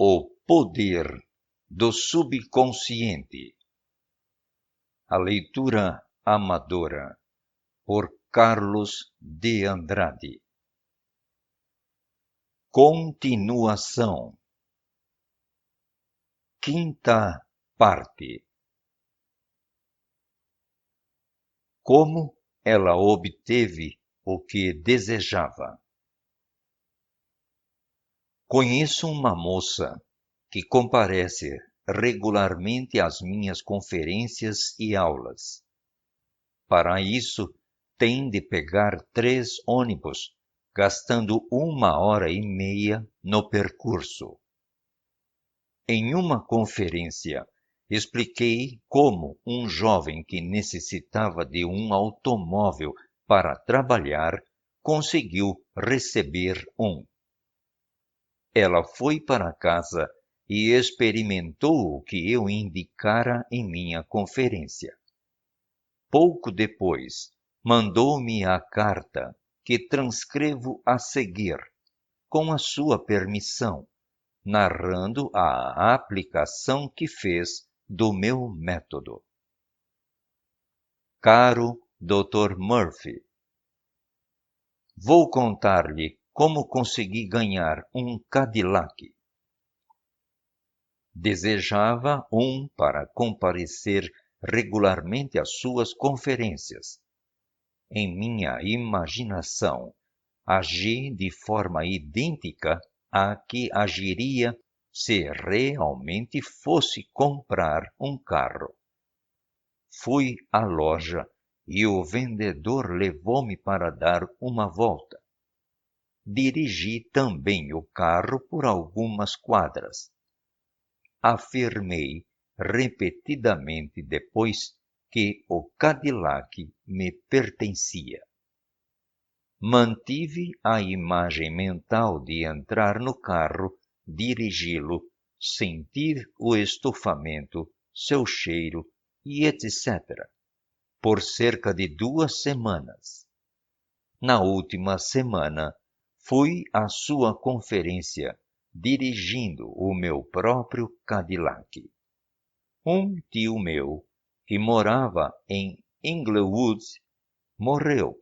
O poder do subconsciente. A leitura amadora, por Carlos de Andrade. Continuação. Quinta parte. Como ela obteve o que desejava. Conheço uma moça que comparece regularmente às minhas conferências e aulas. Para isso, tem de pegar 3 ônibus, gastando 1h30 no percurso. Em uma conferência, expliquei como um jovem que necessitava de um automóvel para trabalhar conseguiu receber um. Ela foi para casa e experimentou o que eu indicara em minha conferência. Pouco depois, mandou-me a carta, que transcrevo a seguir, com a sua permissão, narrando a aplicação que fez do meu método. Caro Dr. Murphy, vou contar-lhe como consegui ganhar um Cadillac. Desejava um para comparecer regularmente às suas conferências. Em minha imaginação, agi de forma idêntica à que agiria se realmente fosse comprar um carro. Fui à loja e o vendedor levou-me para dar uma volta. Dirigi também o carro por algumas quadras. Afirmei repetidamente depois que o Cadillac me pertencia. Mantive a imagem mental de entrar no carro, dirigi-lo, sentir o estofamento, seu cheiro e etc., por cerca de 2 semanas. Na última semana, fui à sua conferência, dirigindo o meu próprio Cadillac. Um tio meu, que morava em Inglewood, morreu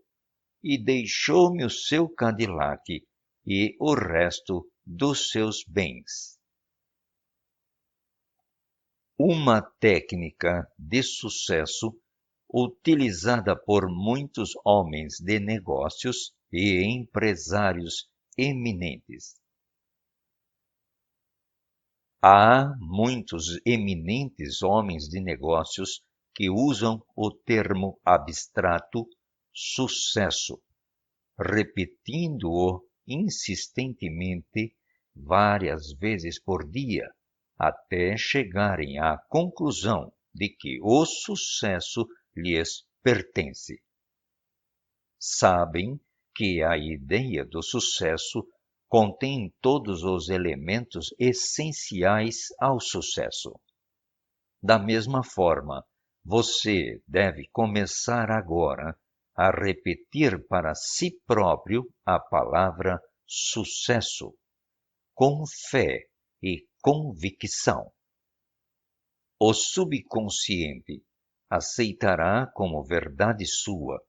e deixou-me o seu Cadillac e o resto dos seus bens. Uma técnica de sucesso utilizada por muitos homens de negócios e empresários eminentes. Há muitos eminentes homens de negócios que usam o termo abstrato sucesso, repetindo-o insistentemente várias vezes por dia, até chegarem à conclusão de que o sucesso lhes pertence. Sabem que a ideia do sucesso contém todos os elementos essenciais ao sucesso. Da mesma forma, você deve começar agora a repetir para si próprio a palavra sucesso, com fé e convicção. O subconsciente aceitará como verdade sua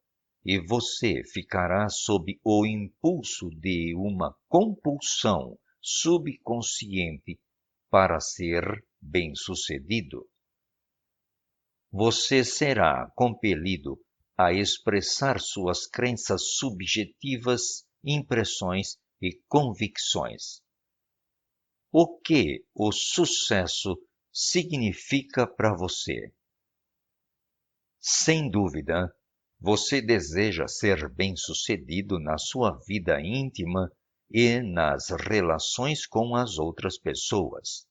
e você ficará sob o impulso de uma compulsão subconsciente para ser bem-sucedido. Você será compelido a expressar suas crenças subjetivas, impressões e convicções. O que o sucesso significa para você? Sem dúvida, você deseja ser bem-sucedido na sua vida íntima e nas relações com as outras pessoas.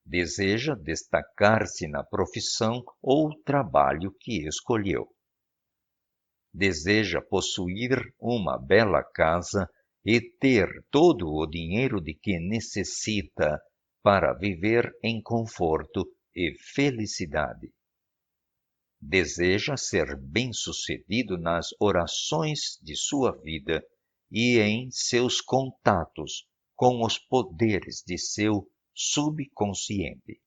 Deseja destacar-se na profissão ou trabalho que escolheu. Deseja possuir uma bela casa e ter todo o dinheiro de que necessita para viver em conforto e felicidade. Deseja ser bem-sucedido nas orações de sua vida e em seus contatos com os poderes de seu subconsciente.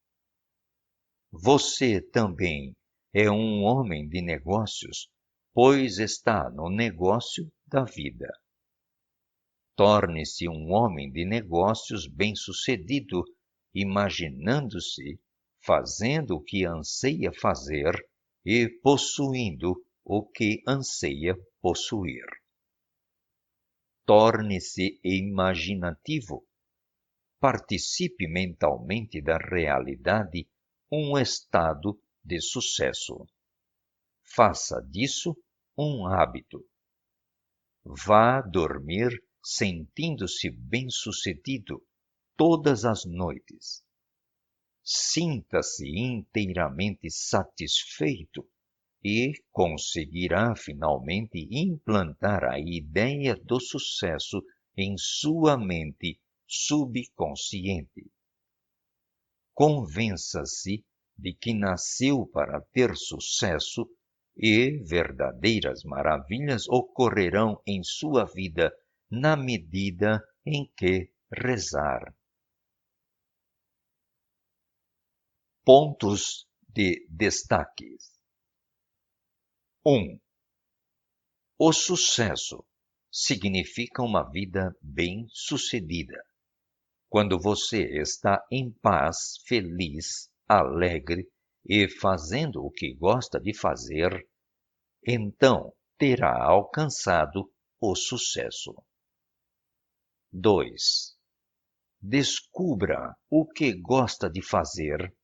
Você também é um homem de negócios, pois está no negócio da vida. Torne-se um homem de negócios bem-sucedido, imaginando-se fazendo o que anseia fazer e possuindo o que anseia possuir. Torne-se imaginativo. Participe mentalmente da realidade, um estado de sucesso. Faça disso um hábito. Vá dormir sentindo-se bem-sucedido todas as noites. Sinta-se inteiramente satisfeito e conseguirá finalmente implantar a ideia do sucesso em sua mente subconsciente. Convença-se de que nasceu para ter sucesso e verdadeiras maravilhas ocorrerão em sua vida na medida em que rezar. Pontos de destaques. 1. O sucesso significa uma vida bem-sucedida. Quando você está em paz, feliz, alegre e fazendo o que gosta de fazer, então terá alcançado o sucesso. 2. Descubra o que gosta de fazer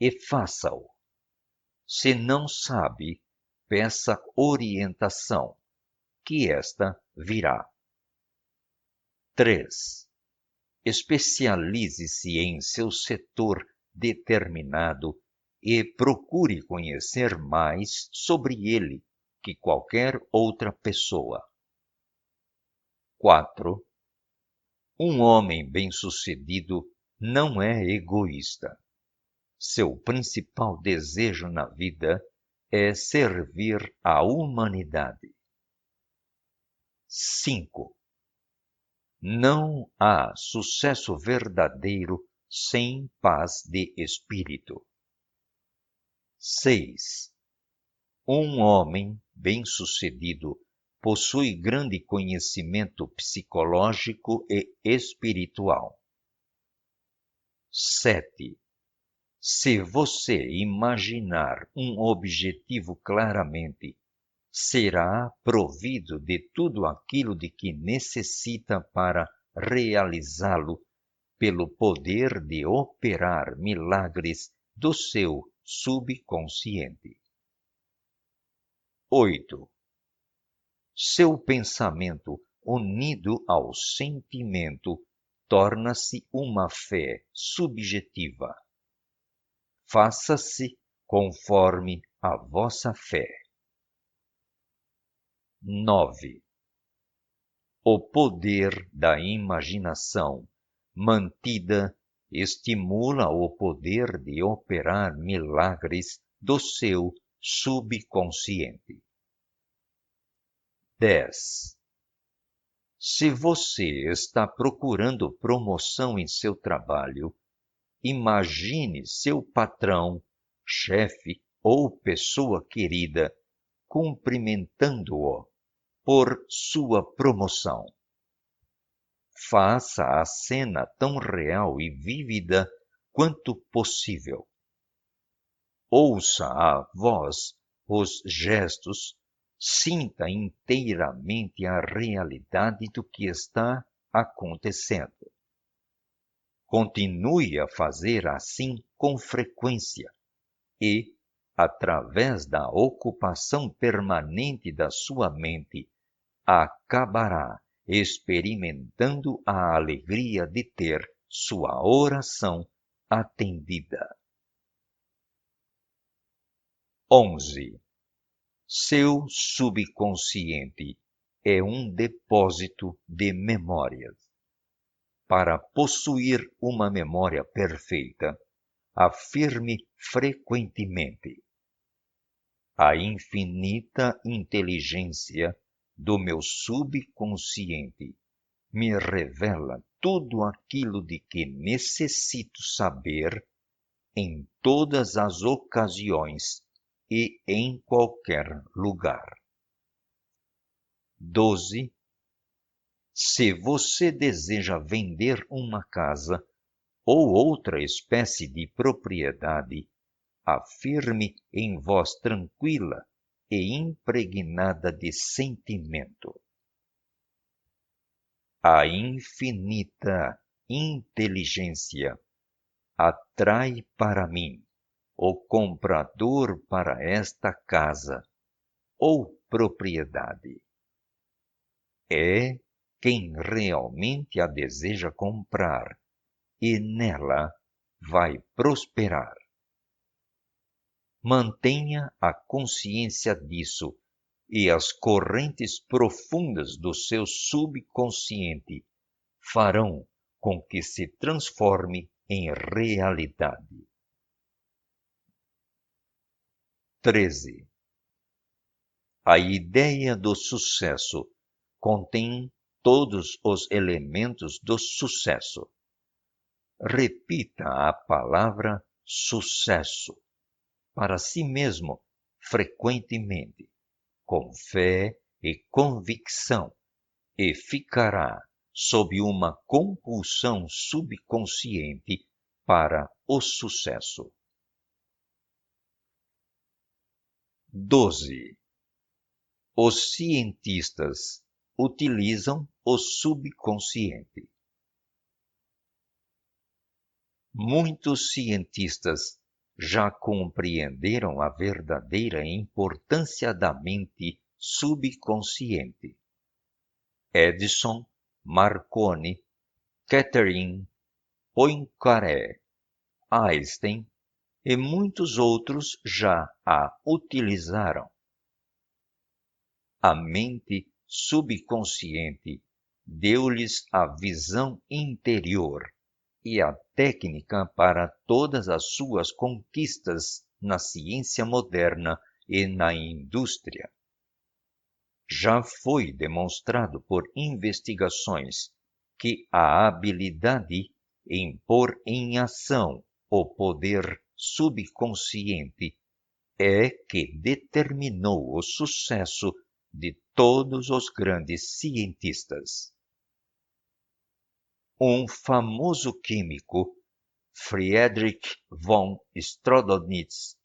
e faça-o. Se não sabe, peça orientação, que esta virá. 3. Especialize-se em seu setor determinado e procure conhecer mais sobre ele que qualquer outra pessoa. 4. Um homem bem-sucedido não é egoísta. Seu principal desejo na vida é servir à humanidade. 5. Não há sucesso verdadeiro sem paz de espírito. 6. Um homem bem-sucedido possui grande conhecimento psicológico e espiritual. 7. Se você imaginar um objetivo claramente, será provido de tudo aquilo de que necessita para realizá-lo pelo poder de operar milagres do seu subconsciente. 8. Seu pensamento unido ao sentimento torna-se uma fé subjetiva. Faça-se conforme a vossa fé. 9. O poder da imaginação mantida estimula o poder de operar milagres do seu subconsciente. 10. Se você está procurando promoção em seu trabalho, imagine seu patrão, chefe ou pessoa querida cumprimentando-o por sua promoção. Faça a cena tão real e vívida quanto possível. Ouça a voz, os gestos, sinta inteiramente a realidade do que está acontecendo. Continue a fazer assim com frequência e, através da ocupação permanente da sua mente, acabará experimentando a alegria de ter sua oração atendida. 11. Seu subconsciente é um depósito de memórias. Para possuir uma memória perfeita, afirme frequentemente: a infinita inteligência do meu subconsciente me revela tudo aquilo de que necessito saber em todas as ocasiões e em qualquer lugar. 12. Se você deseja vender uma casa ou outra espécie de propriedade, afirme em voz tranquila e impregnada de sentimento: a infinita inteligência atrai para mim o comprador para esta casa ou propriedade. É quem realmente a deseja comprar e nela vai prosperar. Mantenha a consciência disso e as correntes profundas do seu subconsciente farão com que se transforme em realidade. 13. A ideia do sucesso contém todos os elementos do sucesso. Repita a palavra sucesso para si mesmo frequentemente, com fé e convicção, e ficará sob uma compulsão subconsciente para o sucesso. 12. Os cientistas utilizam o subconsciente. Muitos cientistas já compreenderam a verdadeira importância da mente subconsciente. Edison, Marconi, Catherine, Poincaré, Einstein e muitos outros já a utilizaram. A mente subconsciente deu-lhes a visão interior e a técnica para todas as suas conquistas na ciência moderna e na indústria. Já foi demonstrado por investigações que a habilidade em pôr em ação o poder subconsciente é que determinou o sucesso de todos os grandes cientistas. Um famoso químico, Friedrich von Strodowitz,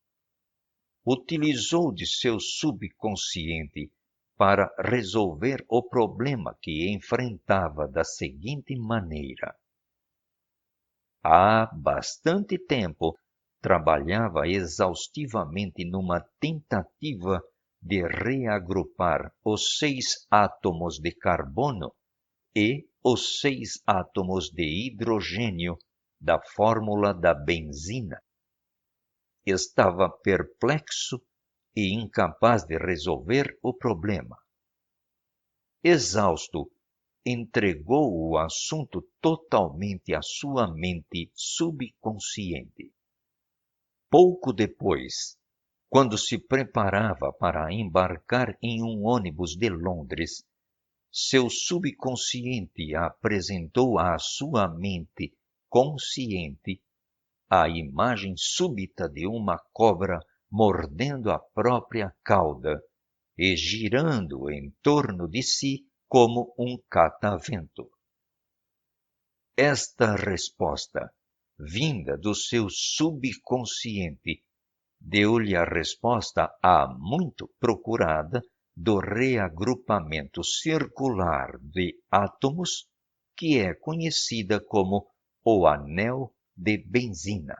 utilizou de seu subconsciente para resolver o problema que enfrentava da seguinte maneira. Há bastante tempo trabalhava exaustivamente numa tentativa de reagrupar os 6 átomos de carbono e os 6 átomos de hidrogênio da fórmula da benzina. Estava perplexo e incapaz de resolver o problema. Exausto, entregou o assunto totalmente à sua mente subconsciente. Pouco depois, quando se preparava para embarcar em um ônibus de Londres, seu subconsciente apresentou à sua mente consciente a imagem súbita de uma cobra mordendo a própria cauda e girando em torno de si como um catavento. Esta resposta, vinda do seu subconsciente, deu-lhe a resposta há muito procurada do reagrupamento circular de átomos, que é conhecida como o anel de benzina.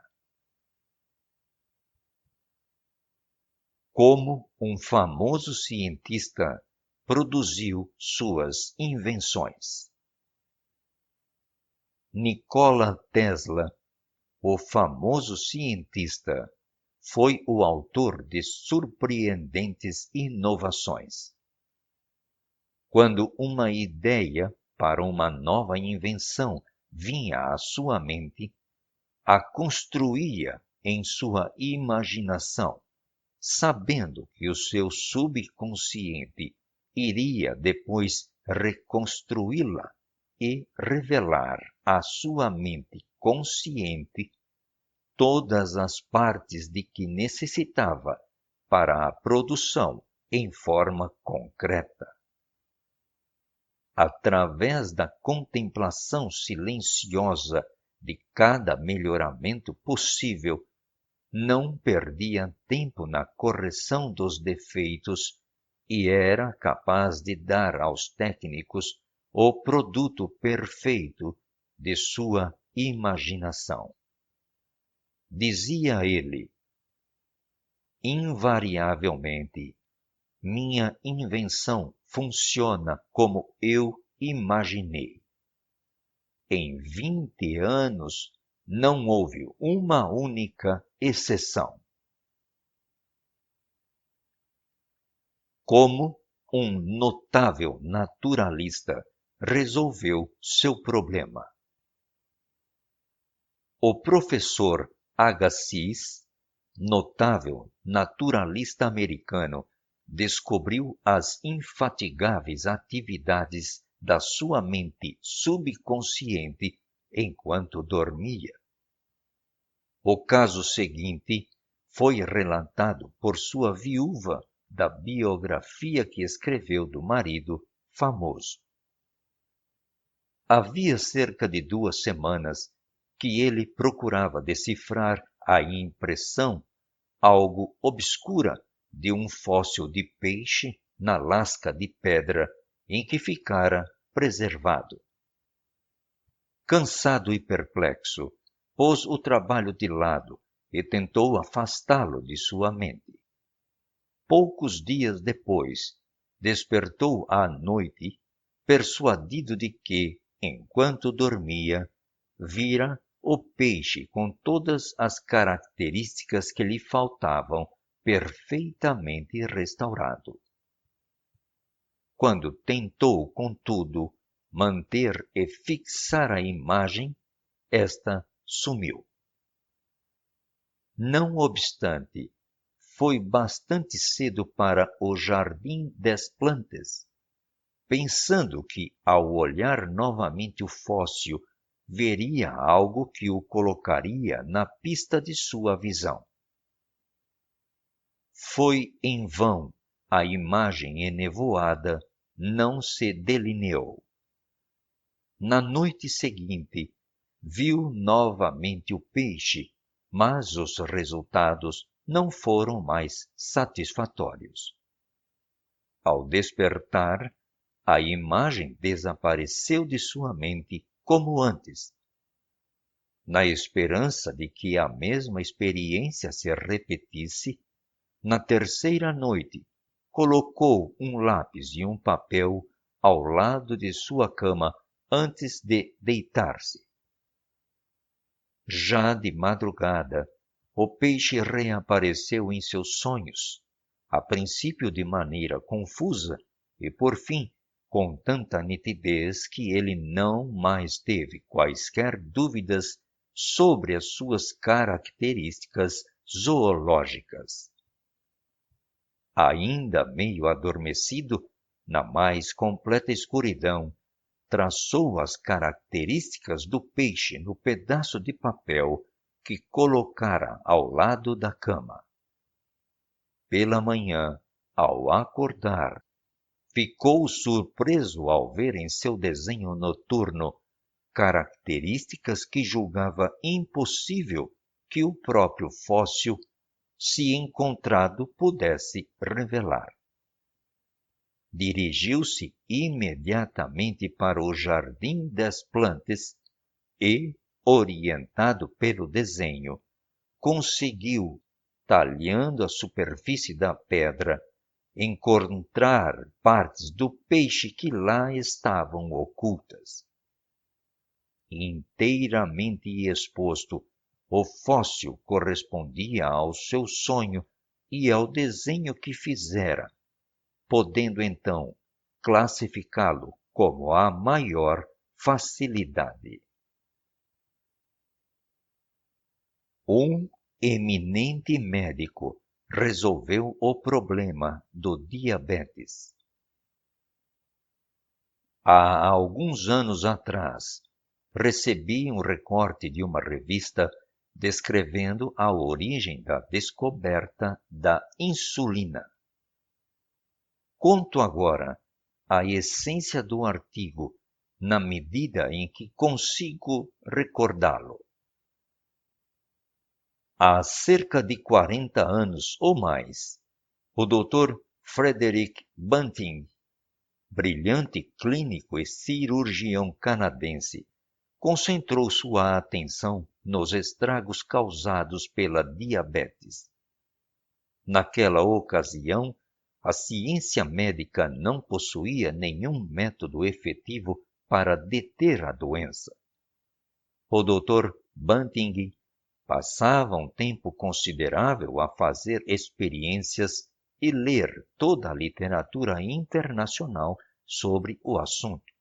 Como um famoso cientista produziu suas invenções. Nikola Tesla, o famoso cientista, foi o autor de surpreendentes inovações. Quando uma ideia para uma nova invenção vinha à sua mente, a construía em sua imaginação, sabendo que o seu subconsciente iria depois reconstruí-la e revelar à sua mente consciente todas as partes de que necessitava para a produção em forma concreta. Através da contemplação silenciosa de cada melhoramento possível, não perdia tempo na correção dos defeitos e era capaz de dar aos técnicos o produto perfeito de sua imaginação. Dizia ele: invariavelmente, minha invenção funciona como eu imaginei. Em 20 anos não houve uma única exceção. Como um notável naturalista resolveu seu problema. O professor Agassiz, notável naturalista americano, descobriu as infatigáveis atividades da sua mente subconsciente enquanto dormia. O caso seguinte foi relatado por sua viúva da biografia que escreveu do marido famoso. Havia cerca de 2 semanas que ele procurava decifrar a impressão, algo obscura, de um fóssil de peixe na lasca de pedra em que ficara preservado. Cansado e perplexo, pôs o trabalho de lado e tentou afastá-lo de sua mente. Poucos dias depois, despertou à noite, persuadido de que, enquanto dormia, vira o peixe com todas as características que lhe faltavam perfeitamente restaurado. Quando tentou, contudo, manter e fixar a imagem, esta sumiu. Não obstante, foi bastante cedo para o Jardim das Plantas, pensando que, ao olhar novamente o fóssil, veria algo que o colocaria na pista de sua visão. Foi em vão, a imagem enevoada não se delineou. Na noite seguinte, viu novamente o peixe, mas os resultados não foram mais satisfatórios. Ao despertar, a imagem desapareceu de sua mente como antes. Na esperança de que a mesma experiência se repetisse, na terceira noite, colocou um lápis e um papel ao lado de sua cama antes de deitar-se. Já de madrugada, o peixe reapareceu em seus sonhos, a princípio de maneira confusa e, por fim, com tanta nitidez que ele não mais teve quaisquer dúvidas sobre as suas características zoológicas. Ainda meio adormecido, na mais completa escuridão, traçou as características do peixe no pedaço de papel que colocara ao lado da cama. Pela manhã, ao acordar, ficou surpreso ao ver em seu desenho noturno características que julgava impossível que o próprio fóssil, se encontrado, pudesse revelar. Dirigiu-se imediatamente para o Jardim das Plantas e, orientado pelo desenho, conseguiu, talhando a superfície da pedra, encontrar partes do peixe que lá estavam ocultas. Inteiramente exposto, o fóssil correspondia ao seu sonho e ao desenho que fizera, podendo então classificá-lo como a maior facilidade. Um eminente médico resolveu o problema do diabetes. Há alguns anos atrás, recebi um recorte de uma revista descrevendo a origem da descoberta da insulina. Conto agora a essência do artigo, na medida em que consigo recordá-lo. Há cerca de 40 anos ou mais, o Dr. Frederick Banting, brilhante clínico e cirurgião canadense, concentrou sua atenção nos estragos causados pela diabetes. Naquela ocasião, a ciência médica não possuía nenhum método efetivo para deter a doença. O Dr. Banting passava um tempo considerável a fazer experiências e ler toda a literatura internacional sobre o assunto.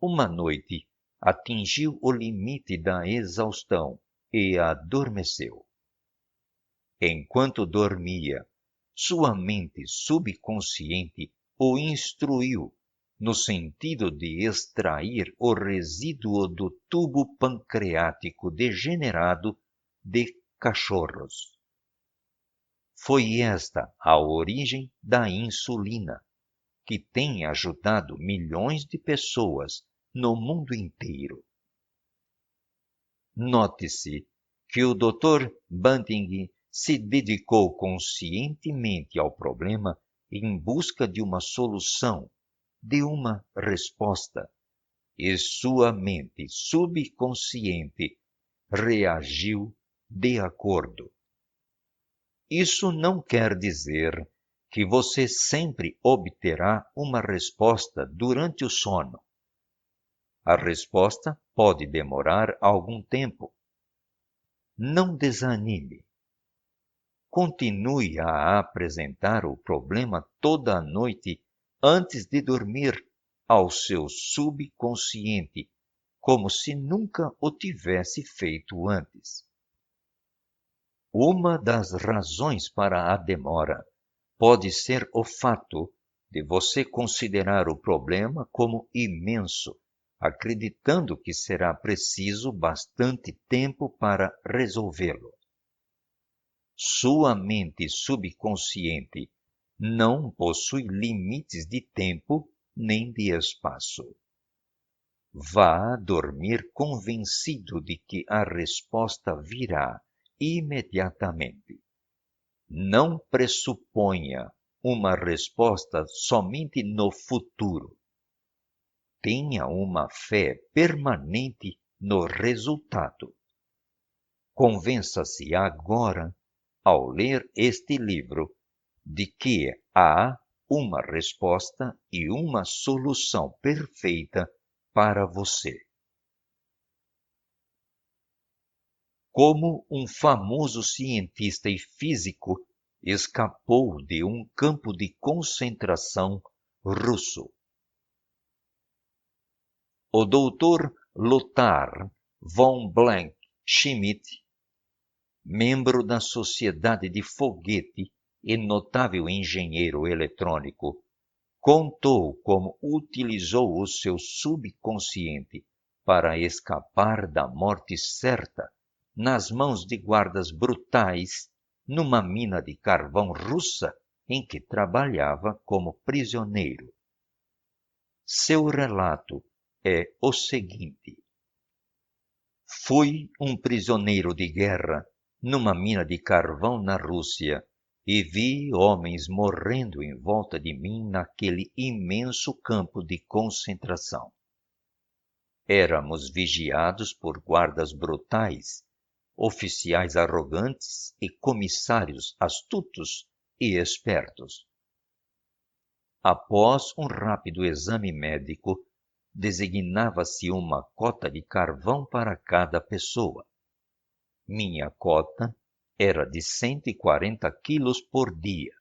Uma noite, atingiu o limite da exaustão e adormeceu. Enquanto dormia, sua mente subconsciente o instruiu no sentido de extrair o resíduo do tubo pancreático degenerado de cachorros. Foi esta a origem da insulina, que tem ajudado milhões de pessoas no mundo inteiro. Note-se que o Dr. Banting se dedicou conscientemente ao problema em busca de uma solução, de uma resposta, e sua mente subconsciente reagiu de acordo. Isso não quer dizer que você sempre obterá uma resposta durante o sono. A resposta pode demorar algum tempo. Não desanime. Continue a apresentar o problema toda a noite antes de dormir ao seu subconsciente, como se nunca o tivesse feito antes. Uma das razões para a demora pode ser o fato de você considerar o problema como imenso, acreditando que será preciso bastante tempo para resolvê-lo. Sua mente subconsciente não possui limites de tempo nem de espaço. Vá dormir convencido de que a resposta virá imediatamente. Não pressuponha uma resposta somente no futuro. Tenha uma fé permanente no resultado. Convença-se agora, ao ler este livro, de que há uma resposta e uma solução perfeita para você. Como um famoso cientista e físico escapou de um campo de concentração russo. O Dr. Lothar von Blank-Schmidt, membro da Sociedade de Foguete e notável engenheiro eletrônico, contou como utilizou o seu subconsciente para escapar da morte certa nas mãos de guardas brutais numa mina de carvão russa em que trabalhava como prisioneiro. Seu relato é o seguinte: fui um prisioneiro de guerra numa mina de carvão na Rússia e vi homens morrendo em volta de mim naquele imenso campo de concentração. Éramos vigiados por guardas brutais, oficiais arrogantes e comissários astutos e espertos. Após um rápido exame médico, designava-se uma cota de carvão para cada pessoa. Minha cota era de 140 quilos por dia.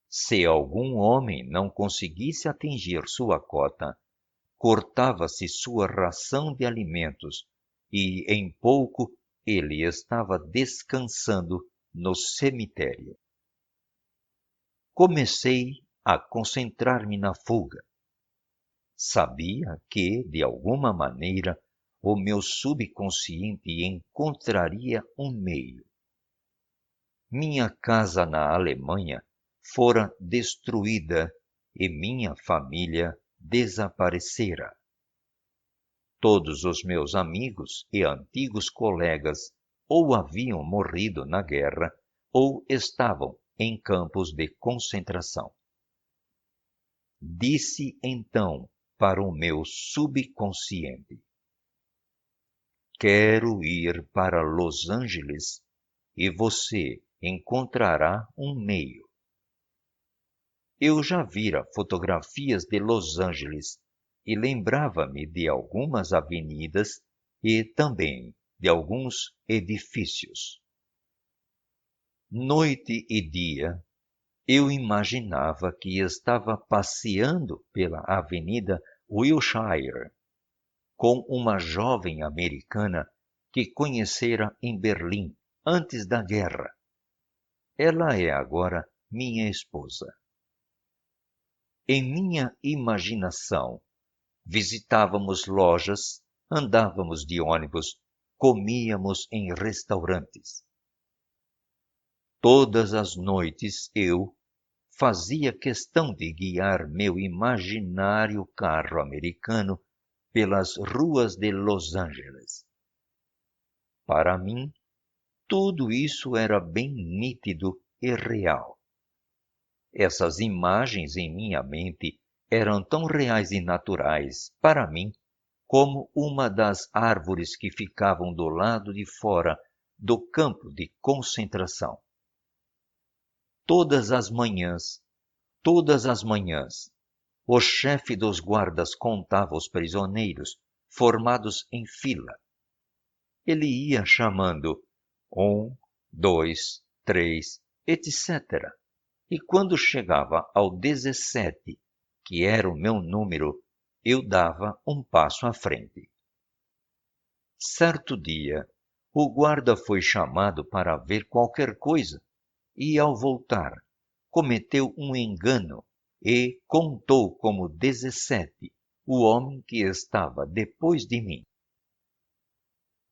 Se algum homem não conseguisse atingir sua cota, cortava-se sua ração de alimentos e, em pouco, ele estava descansando no cemitério. Comecei a concentrar-me na fuga. Sabia que, de alguma maneira, o meu subconsciente encontraria um meio. Minha casa na Alemanha fora destruída e minha família desaparecera. Todos os meus amigos e antigos colegas ou haviam morrido na guerra ou estavam em campos de concentração. Disse então para o meu subconsciente: quero ir para Los Angeles e você encontrará um meio. Eu já vira fotografias de Los Angeles e lembrava-me de algumas avenidas e também de alguns edifícios. Noite e dia, eu imaginava que estava passeando pela Avenida Wilshire com uma jovem americana que conhecera em Berlim antes da guerra. Ela é agora minha esposa. Em minha imaginação, visitávamos lojas, andávamos de ônibus, comíamos em restaurantes. Todas as noites eu fazia questão de guiar meu imaginário carro americano pelas ruas de Los Angeles. Para mim, tudo isso era bem nítido e real. Essas imagens em minha mente eram tão reais e naturais para mim como uma das árvores que ficavam do lado de fora do campo de concentração. Todas as manhãs, o chefe dos guardas contava os prisioneiros formados em fila. Ele ia chamando 1, 2, 3, etc. E quando chegava ao 17, que era o meu número, eu dava um passo à frente. Certo dia, o guarda foi chamado para ver qualquer coisa e, ao voltar, cometeu um engano e contou como 17 o homem que estava depois de mim.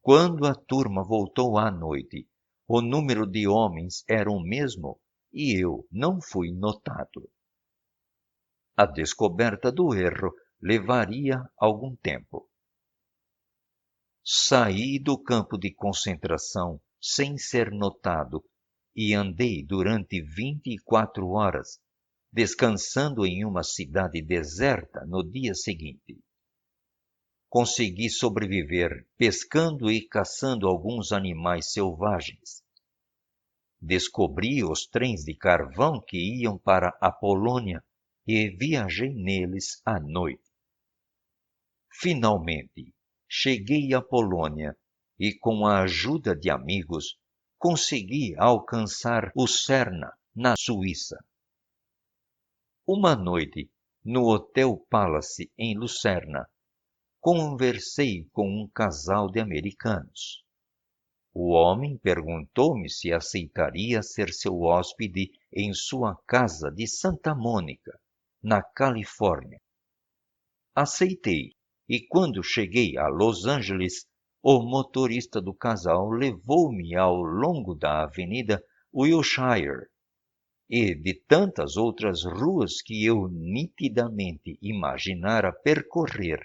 Quando a turma voltou à noite, o número de homens era o mesmo e eu não fui notado. A descoberta do erro levaria algum tempo. Saí do campo de concentração sem ser notado e andei durante 24 horas, descansando em uma cidade deserta no dia seguinte. Consegui sobreviver pescando e caçando alguns animais selvagens. Descobri os trens de carvão que iam para a Polônia e viajei neles à noite. Finalmente, cheguei à Polônia e, com a ajuda de amigos, consegui alcançar o Cerna, na Suíça. Uma noite, no Hotel Palace, em Lucerna, conversei com um casal de americanos. O homem perguntou-me se aceitaria ser seu hóspede em sua casa de Santa Mônica, na Califórnia. Aceitei, e quando cheguei a Los Angeles, o motorista do casal levou-me ao longo da Avenida Wilshire e de tantas outras ruas que eu nitidamente imaginara percorrer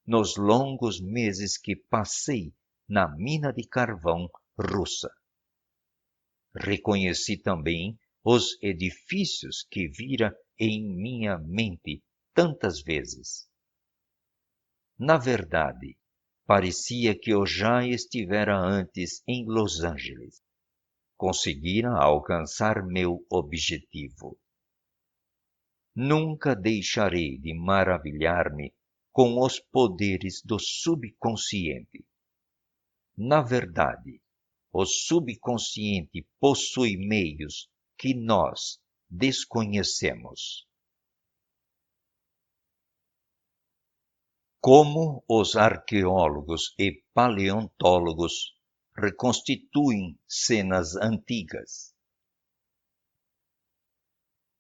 nos longos meses que passei na mina de carvão russa. Reconheci também os edifícios que vira em minha mente tantas vezes. Na verdade, parecia que eu já estivera antes em Los Angeles. Conseguira alcançar meu objetivo. Nunca deixarei de maravilhar-me com os poderes do subconsciente. Na verdade, o subconsciente possui meios que nós desconhecemos. Como os arqueólogos e paleontólogos reconstituem cenas antigas.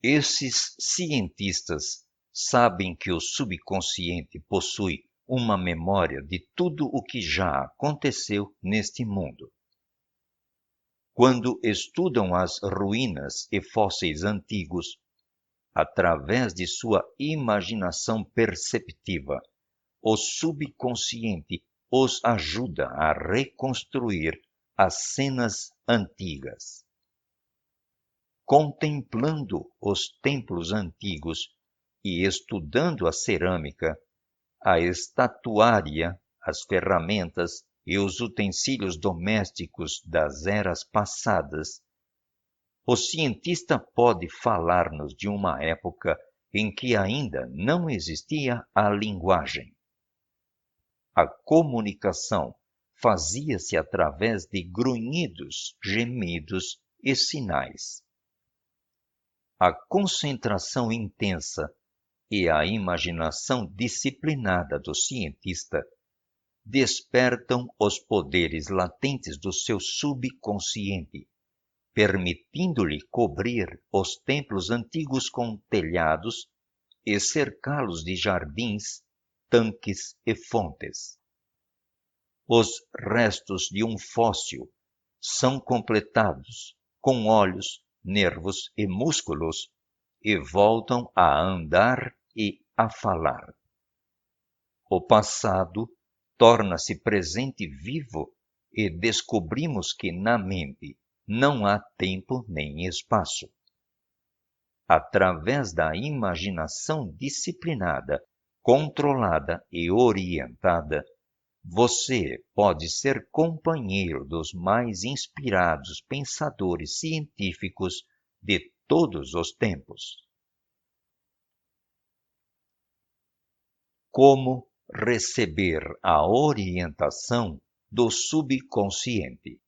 Esses cientistas sabem que o subconsciente possui uma memória de tudo o que já aconteceu neste mundo. Quando estudam as ruínas e fósseis antigos, através de sua imaginação perceptiva, o subconsciente os ajuda a reconstruir as cenas antigas. Contemplando os templos antigos e estudando a cerâmica, a estatuária, as ferramentas e os utensílios domésticos das eras passadas, o cientista pode falar-nos de uma época em que ainda não existia a linguagem. A comunicação fazia-se através de grunhidos, gemidos e sinais. A concentração intensa e a imaginação disciplinada do cientista despertam os poderes latentes do seu subconsciente, permitindo-lhe cobrir os templos antigos com telhados e cercá-los de jardins, tanques e fontes. Os restos de um fóssil são completados com olhos, nervos e músculos e voltam a andar e a falar. O passado torna-se presente vivo e descobrimos que na mente não há tempo nem espaço. Através da imaginação disciplinada, controlada e orientada, você pode ser companheiro dos mais inspirados pensadores científicos de todos os tempos. Como receber a orientação do subconsciente?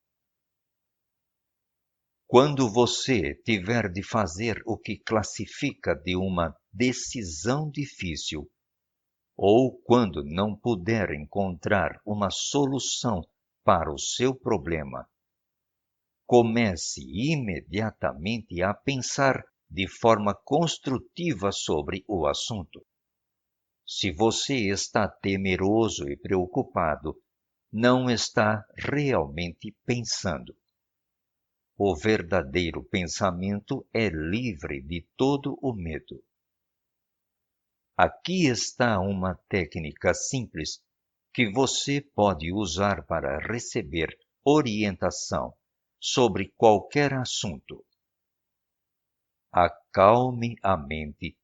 Quando você tiver de fazer o que classifica de uma decisão difícil, ou quando não puder encontrar uma solução para o seu problema, comece imediatamente a pensar de forma construtiva sobre o assunto. Se você está temeroso e preocupado, não está realmente pensando. O verdadeiro pensamento é livre de todo o medo. Aqui está uma técnica simples que você pode usar para receber orientação sobre qualquer assunto. Acalme a mente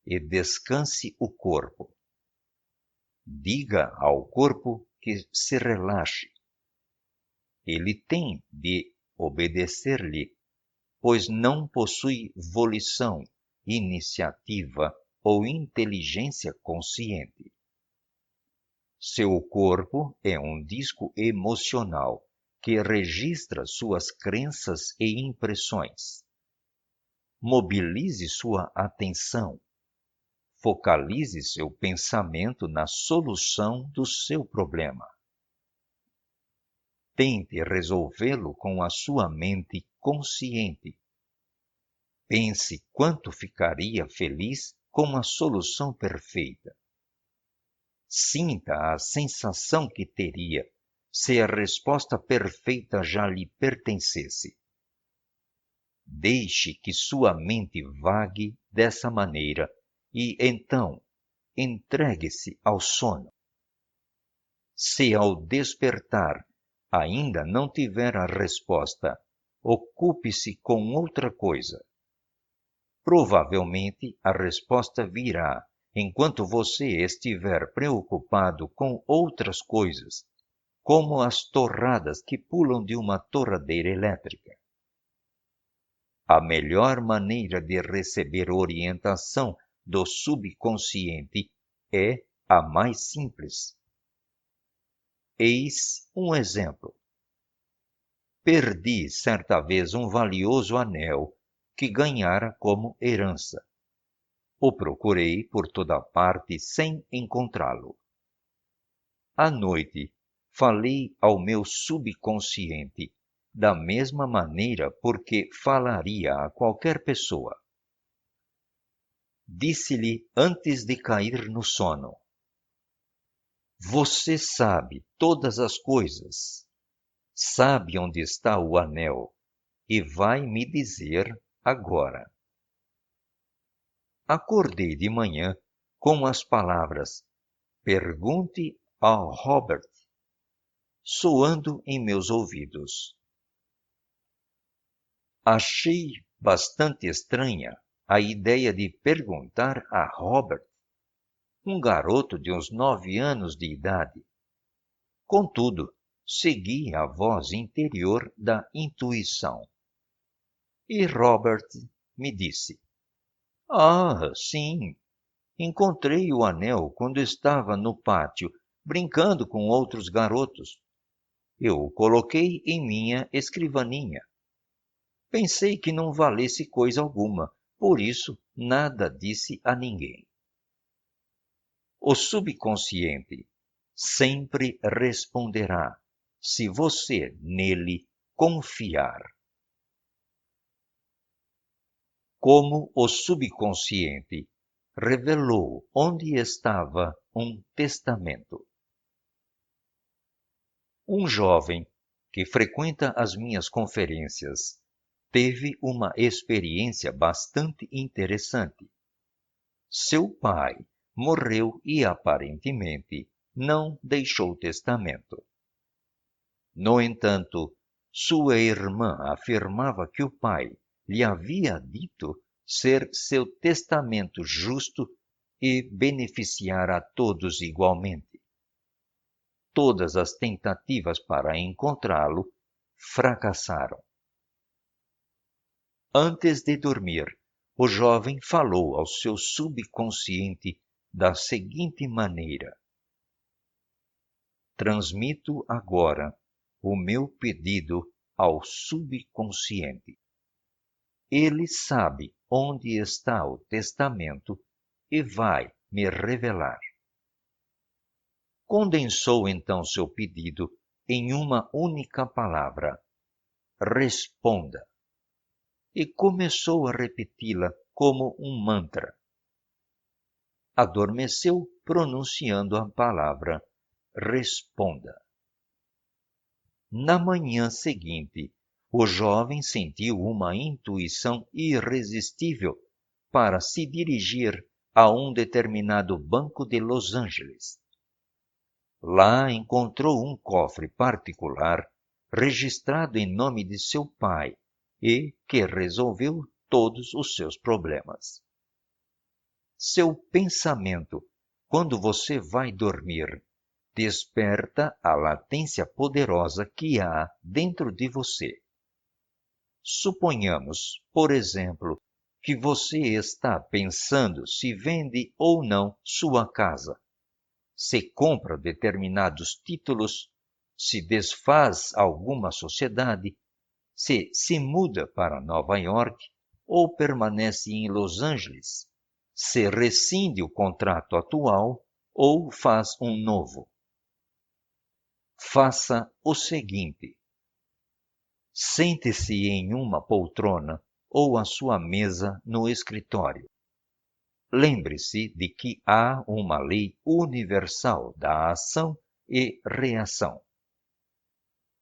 e descanse o corpo. Diga ao corpo que se relaxe. Ele tem de obedecer-lhe, pois não possui volição, iniciativa ou inteligência consciente. Seu corpo é um disco emocional que registra suas crenças e impressões. Mobilize sua atenção. Focalize seu pensamento na solução do seu problema. Tente resolvê-lo com a sua mente consciente. Pense quanto ficaria feliz com a solução perfeita. Sinta a sensação que teria se a resposta perfeita já lhe pertencesse. Deixe que sua mente vague dessa maneira e, então, entregue-se ao sono. Se ao despertar ainda não tiver a resposta, ocupe-se com outra coisa. Provavelmente a resposta virá enquanto você estiver preocupado com outras coisas, como as torradas que pulam de uma torradeira elétrica. A melhor maneira de receber orientação do subconsciente é a mais simples. Eis um exemplo. Perdi certa vez um valioso anel que ganhara como herança. O procurei por toda parte sem encontrá-lo. À noite, falei ao meu subconsciente – da mesma maneira porque falaria a qualquer pessoa. disse-lhe antes de cair no sono: Você sabe todas as coisas, sabe onde está o anel, e vai me dizer agora. Acordei de manhã com as palavras "Pergunte ao Robert" soando em meus ouvidos. Achei bastante estranha a ideia de perguntar a Robert, um garoto de uns 9 anos de idade. Contudo, segui a voz interior da intuição. E Robert me disse: Ah, sim, encontrei o anel quando estava no pátio, brincando com outros garotos. Eu o coloquei em minha escrivaninha. Pensei que não valesse coisa alguma, por isso nada disse a ninguém. O subconsciente sempre responderá se você nele confiar. Como o subconsciente revelou onde estava um testamento. Um jovem que frequenta as minhas conferências teve uma experiência bastante interessante. Seu pai morreu e aparentemente não deixou testamento. No entanto, sua irmã afirmava que o pai lhe havia dito ser seu testamento justo e beneficiar a todos igualmente. Todas as tentativas para encontrá-lo fracassaram. Antes de dormir, o jovem falou ao seu subconsciente da seguinte maneira: Transmito agora o meu pedido ao subconsciente. Ele sabe onde está o testamento e vai me revelar. Condensou então seu pedido em uma única palavra: responda. E começou a repeti-la como um mantra. Adormeceu pronunciando a palavra responda. Na manhã seguinte, o jovem sentiu uma intuição irresistível para se dirigir a um determinado banco de Los Angeles. Lá encontrou um cofre particular registrado em nome de seu pai e que resolveu todos os seus problemas. Seu pensamento, quando você vai dormir, desperta a latência poderosa que há dentro de você. Suponhamos, por exemplo, que você está pensando se vende ou não sua casa, se compra determinados títulos, se desfaz alguma sociedade, se muda para Nova York ou permanece em Los Angeles, se rescinde o contrato atual ou faz um novo. Faça o seguinte: sente-se em uma poltrona ou à sua mesa no escritório. Lembre-se de que há uma lei universal da ação e reação.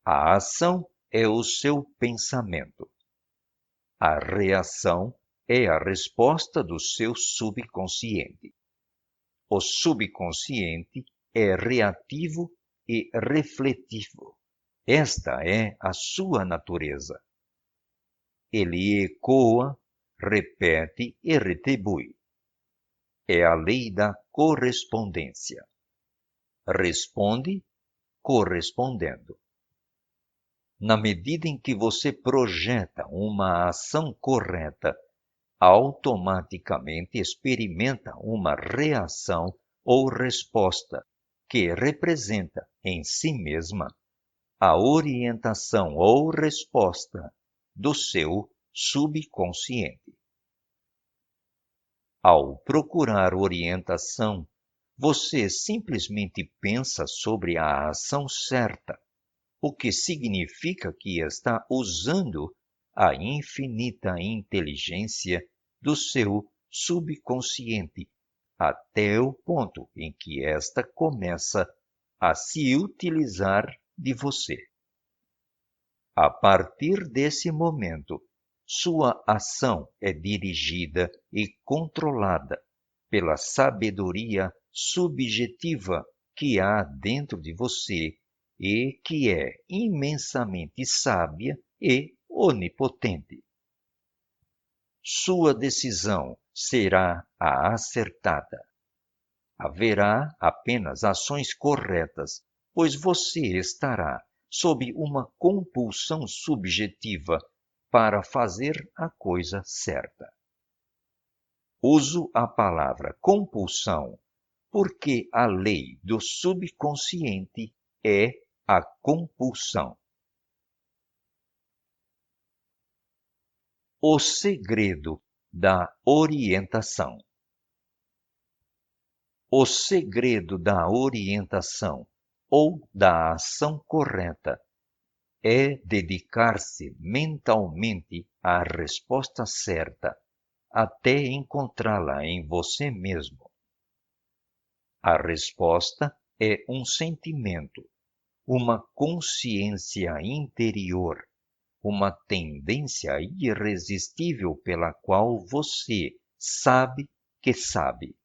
A ação é o seu pensamento. A reação é a resposta do seu subconsciente. O subconsciente é reativo e refletivo. Esta é a sua natureza. Ele ecoa, repete e retribui. É a lei da correspondência. Responde correspondendo. Na medida em que você projeta uma ação correta, automaticamente experimenta uma reação ou resposta que representa em si mesma a orientação ou resposta do seu subconsciente. Ao procurar orientação, você simplesmente pensa sobre a ação certa, o que significa que está usando a infinita inteligência do seu subconsciente, até o ponto em que esta começa a se utilizar de você. A partir desse momento, sua ação é dirigida e controlada pela sabedoria subjetiva que há dentro de você e que é imensamente sábia e onipotente. Sua decisão será a acertada. Haverá apenas ações corretas, pois você estará sob uma compulsão subjetiva para fazer a coisa certa. Uso a palavra compulsão porque a lei do subconsciente é a compulsão. O segredo da orientação. O segredo da orientação ou da ação correta é dedicar-se mentalmente à resposta certa até encontrá-la em você mesmo. A resposta é um sentimento, uma consciência interior, uma tendência irresistível pela qual você sabe que sabe.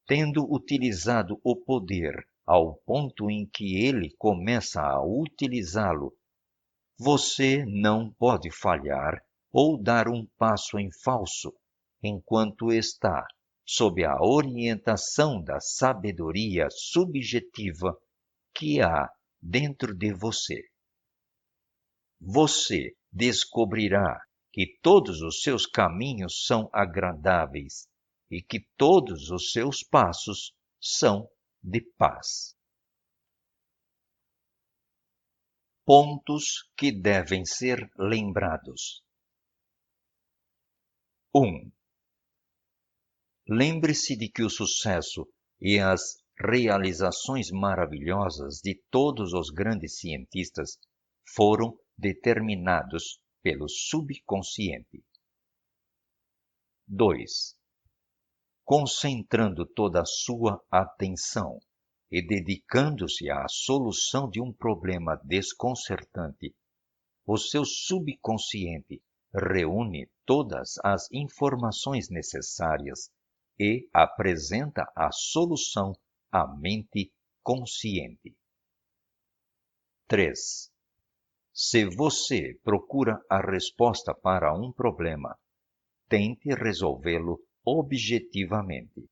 Tendo utilizado o poder ao ponto em que ele começa a utilizá-lo, você não pode falhar ou dar um passo em falso, enquanto está sob a orientação da sabedoria subjetiva que há dentro de você. Você descobrirá que todos os seus caminhos são agradáveis e que todos os seus passos são de paz. Pontos que devem ser lembrados. 1. Lembre-se de que o sucesso e as realizações maravilhosas de todos os grandes cientistas foram determinados pelo subconsciente. 2. Concentrando toda a sua atenção e dedicando-se à solução de um problema desconcertante, o seu subconsciente reúne todas as informações necessárias e apresenta a solução à mente consciente. 3. Se você procura a resposta para um problema, tente resolvê-lo objetivamente.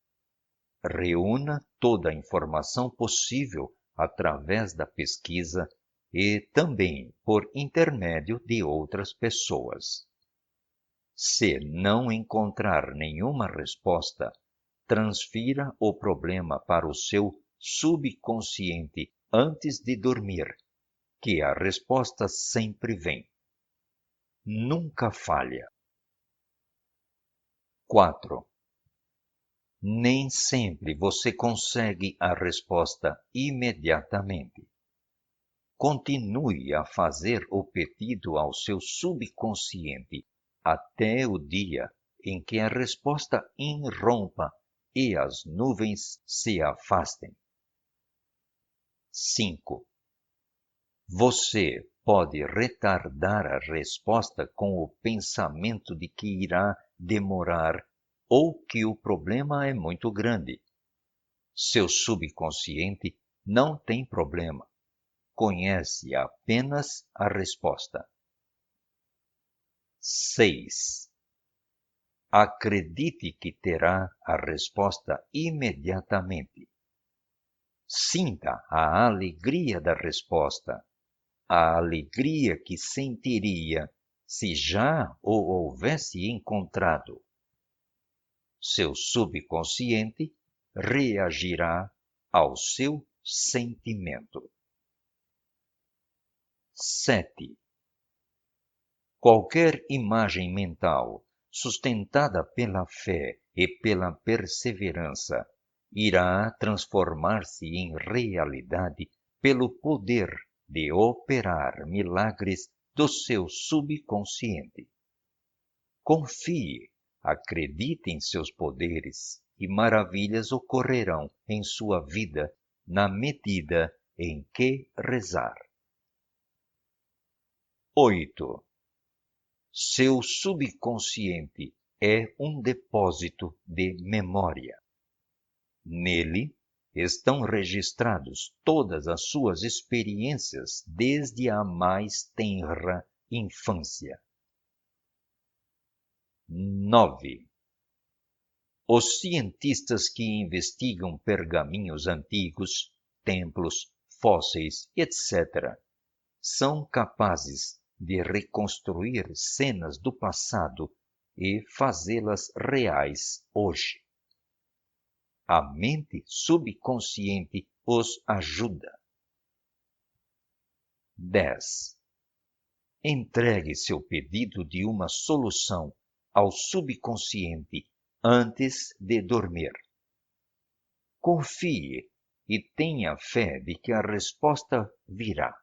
Reúna toda a informação possível através da pesquisa e também por intermédio de outras pessoas. Se não encontrar nenhuma resposta, transfira o problema para o seu subconsciente antes de dormir, que a resposta sempre vem. Nunca falha. 4. Nem sempre você consegue a resposta imediatamente. Continue a fazer o pedido ao seu subconsciente até o dia em que a resposta irrompa e as nuvens se afastem. 5. Você pode retardar a resposta com o pensamento de que irá demorar ou que o problema é muito grande. Seu subconsciente não tem problema. Conhece apenas a resposta. 6. Acredite que terá a resposta imediatamente. Sinta a alegria da resposta, a alegria que sentiria se já o houvesse encontrado. Seu subconsciente reagirá ao seu sentimento. 7. Qualquer imagem mental sustentada pela fé e pela perseverança irá transformar-se em realidade pelo poder de operar milagres do seu subconsciente. Confie Acredite em seus poderes e maravilhas ocorrerão em sua vida na medida em que rezar. 8. Seu subconsciente é um depósito de memória. Nele estão registrados todas as suas experiências desde a mais tenra infância. 9. Os cientistas que investigam pergaminhos antigos, templos, fósseis, etc., são capazes de reconstruir cenas do passado e fazê-las reais hoje. A mente subconsciente os ajuda. 10. Entregue seu pedido de uma solução ao subconsciente antes de dormir. Confie e tenha fé de que a resposta virá.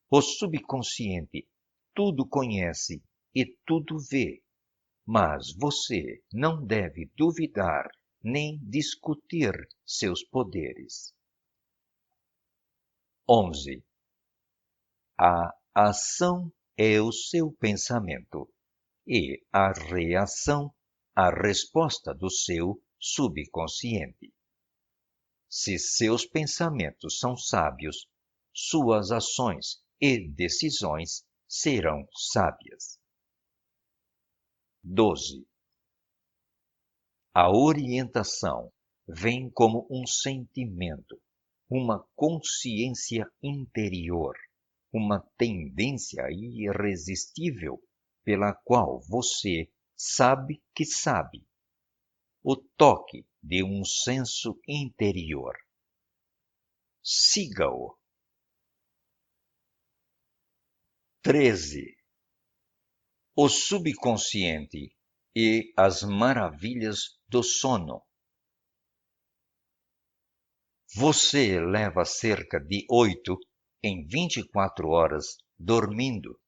O subconsciente tudo conhece e tudo vê, mas você não deve duvidar nem discutir seus poderes. 11. A ação é o seu pensamento e a reação a resposta do seu subconsciente. Se seus pensamentos são sábios, suas ações e decisões serão sábias. 12. A orientação vem como um sentimento, uma consciência interior, uma tendência irresistível pela qual você sabe que sabe, o toque de um senso interior. Siga-o. 13. O subconsciente e as maravilhas do sono. Você leva cerca de 8 em 24 horas dormindo,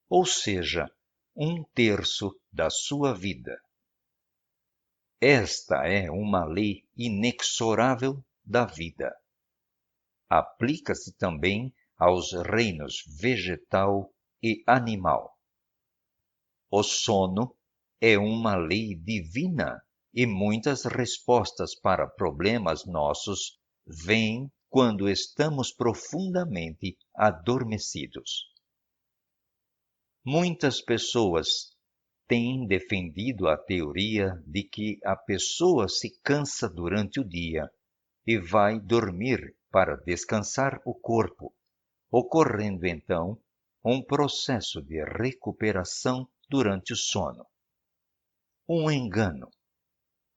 ou seja, 1/3 da sua vida. Esta é uma lei inexorável da vida. Aplica-se também aos reinos vegetal e animal. O sono é uma lei divina e muitas respostas para problemas nossos vêm quando estamos profundamente adormecidos. Muitas pessoas têm defendido a teoria de que a pessoa se cansa durante o dia e vai dormir para descansar o corpo, ocorrendo então um processo de recuperação durante o sono. Um engano,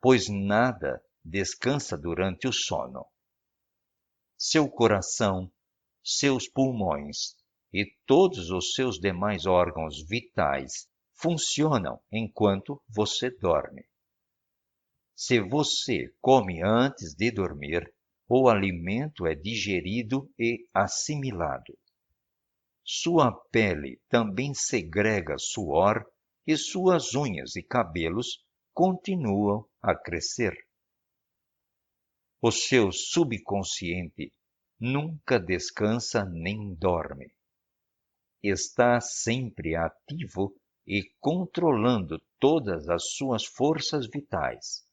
pois nada descansa durante o sono. Seu coração, seus pulmões e todos os seus demais órgãos vitais funcionam enquanto você dorme. Se você come antes de dormir, o alimento é digerido e assimilado. Sua pele também segrega suor e suas unhas e cabelos continuam a crescer. O seu subconsciente nunca descansa nem dorme. Está sempre ativo e controlando todas as suas forças vitais.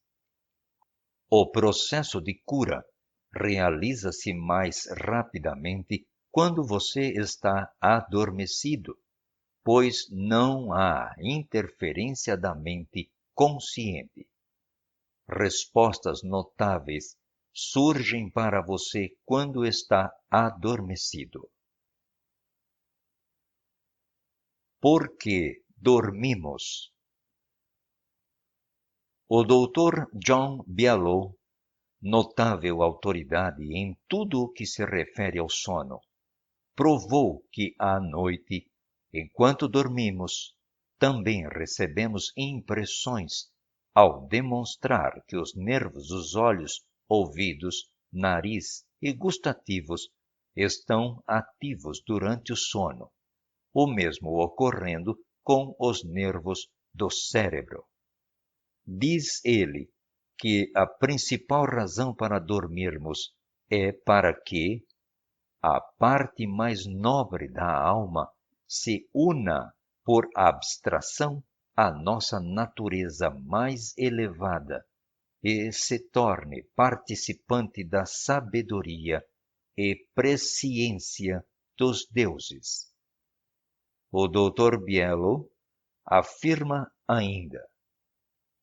O processo de cura realiza-se mais rapidamente quando você está adormecido, pois não há interferência da mente consciente. Respostas notáveis surgem para você quando está adormecido. Por que dormimos? O Dr. John Bialow, notável autoridade em tudo o que se refere ao sono, provou que à noite, enquanto dormimos, também recebemos impressões ao demonstrar que os nervos dos olhos, ouvidos, nariz e gustativos estão ativos durante o sono, o mesmo ocorrendo com os nervos do cérebro. Diz ele que a principal razão para dormirmos é para que a parte mais nobre da alma se una por abstração à nossa natureza mais elevada e se torne participante da sabedoria e presciência dos deuses. O Dr. Bielo afirma ainda: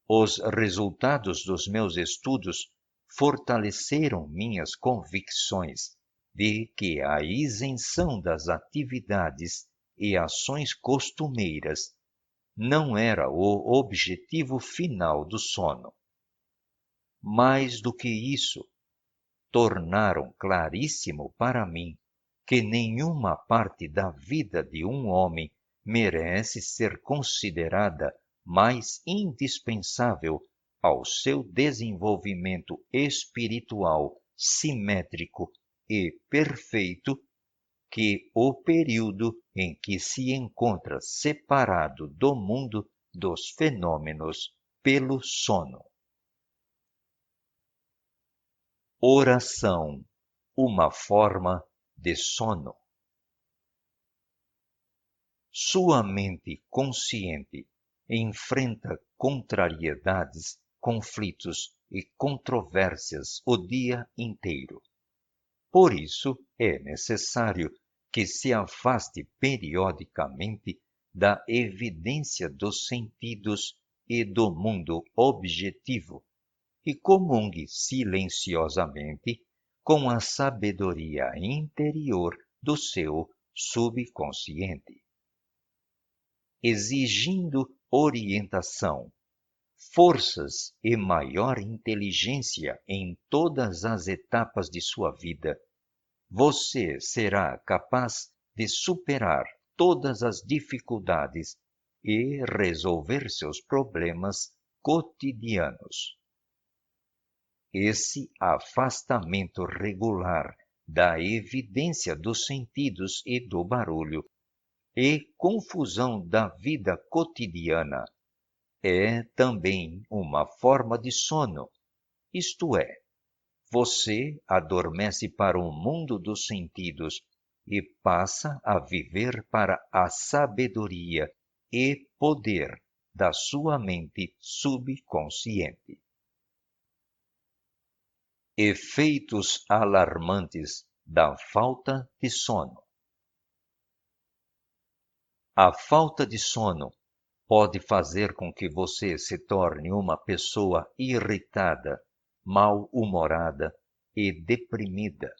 os resultados dos meus estudos fortaleceram minhas convicções de que a isenção das atividades e ações costumeiras não era o objetivo final do sono. Mais do que isso, tornaram claríssimo para mim que nenhuma parte da vida de um homem merece ser considerada mais indispensável ao seu desenvolvimento espiritual simétrico e perfeito que o período em que se encontra separado do mundo dos fenômenos pelo sono. Oração, uma forma de sono. Sua mente consciente enfrenta contrariedades, conflitos e controvérsias o dia inteiro. Por isso, é necessário que se afaste periodicamente da evidência dos sentidos e do mundo objetivo e comungue silenciosamente com a sabedoria interior do seu subconsciente. Exigindo orientação, forças e maior inteligência em todas as etapas de sua vida, você será capaz de superar todas as dificuldades e resolver seus problemas cotidianos. Esse afastamento regular da evidência dos sentidos e do barulho e confusão da vida cotidiana é também uma forma de sono, isto é, você adormece para o mundo dos sentidos e passa a viver para a sabedoria e poder da sua mente subconsciente. Efeitos alarmantes da falta de sono. A falta de sono pode fazer com que você se torne uma pessoa irritada, mal-humorada e deprimida.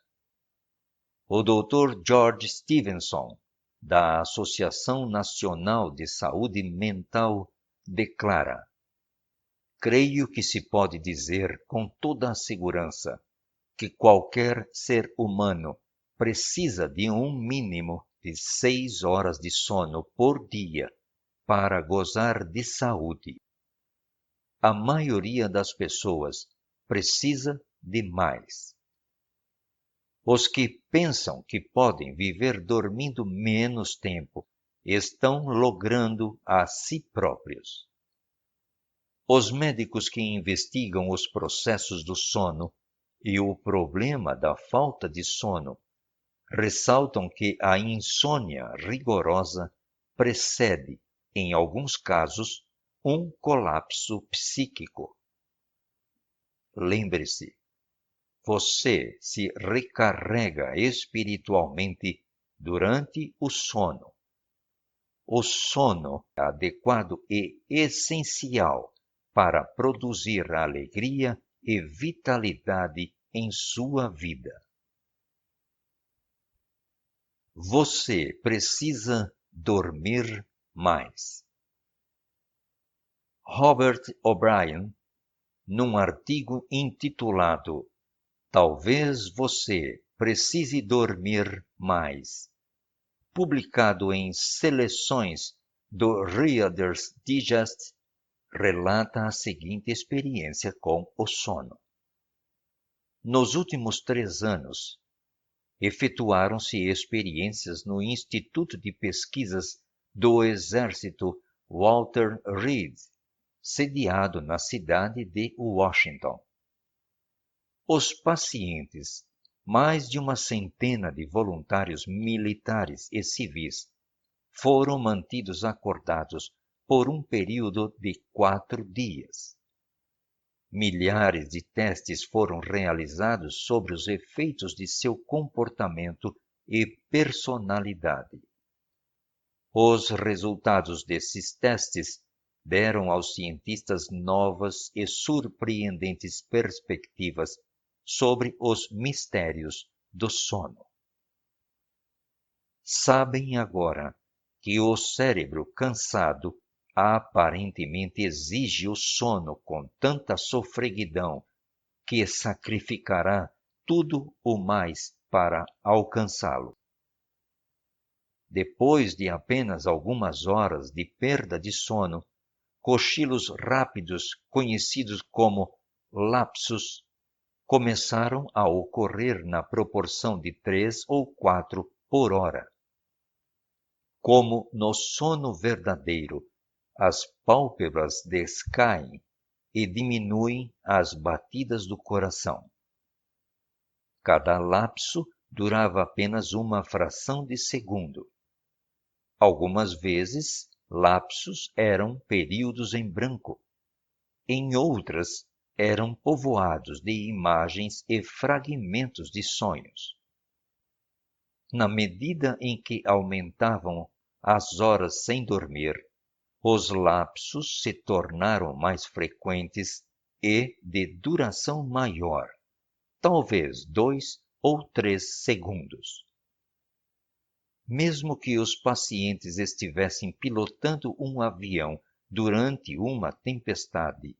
O Dr. George Stevenson, da Associação Nacional de Saúde Mental, declara: creio que se pode dizer com toda a segurança que qualquer ser humano precisa de um mínimo de 6 horas de sono por dia para gozar de saúde. A maioria das pessoas precisa de mais. Os que pensam que podem viver dormindo menos tempo estão logrando a si próprios. Os médicos que investigam os processos do sono e o problema da falta de sono ressaltam que a insônia rigorosa precede, em alguns casos, um colapso psíquico. Lembre-se, você se recarrega espiritualmente durante o sono. O sono é adequado e essencial para produzir alegria e vitalidade em sua vida. Você precisa dormir mais. Robert O'Brien, num artigo intitulado Talvez você precise dormir mais, publicado em Seleções do Reader's Digest, relata a seguinte experiência com o sono. Nos últimos 3 anos, efetuaram-se experiências no Instituto de Pesquisas do Exército Walter Reed, sediado na cidade de Washington. Os pacientes, mais de uma centena de voluntários militares e civis, foram mantidos acordados por um período de 4 dias. Milhares de testes foram realizados sobre os efeitos de seu comportamento e personalidade. Os resultados desses testes deram aos cientistas novas e surpreendentes perspectivas sobre os mistérios do sono. Sabem agora que o cérebro cansado aparentemente exige o sono com tanta sofreguidão que sacrificará tudo o mais para alcançá-lo. Depois de apenas algumas horas de perda de sono, cochilos rápidos, conhecidos como lapsos, começaram a ocorrer na proporção de 3 ou 4 por hora. Como no sono verdadeiro, as pálpebras descaem e diminuem as batidas do coração. Cada lapso durava apenas uma fração de segundo. Algumas vezes, lapsos eram períodos em branco. Em outras, eram povoados de imagens e fragmentos de sonhos. Na medida em que aumentavam as horas sem dormir, os lapsos se tornaram mais frequentes e de duração maior, talvez 2 ou 3 segundos. Mesmo que os pacientes estivessem pilotando um avião durante uma tempestade,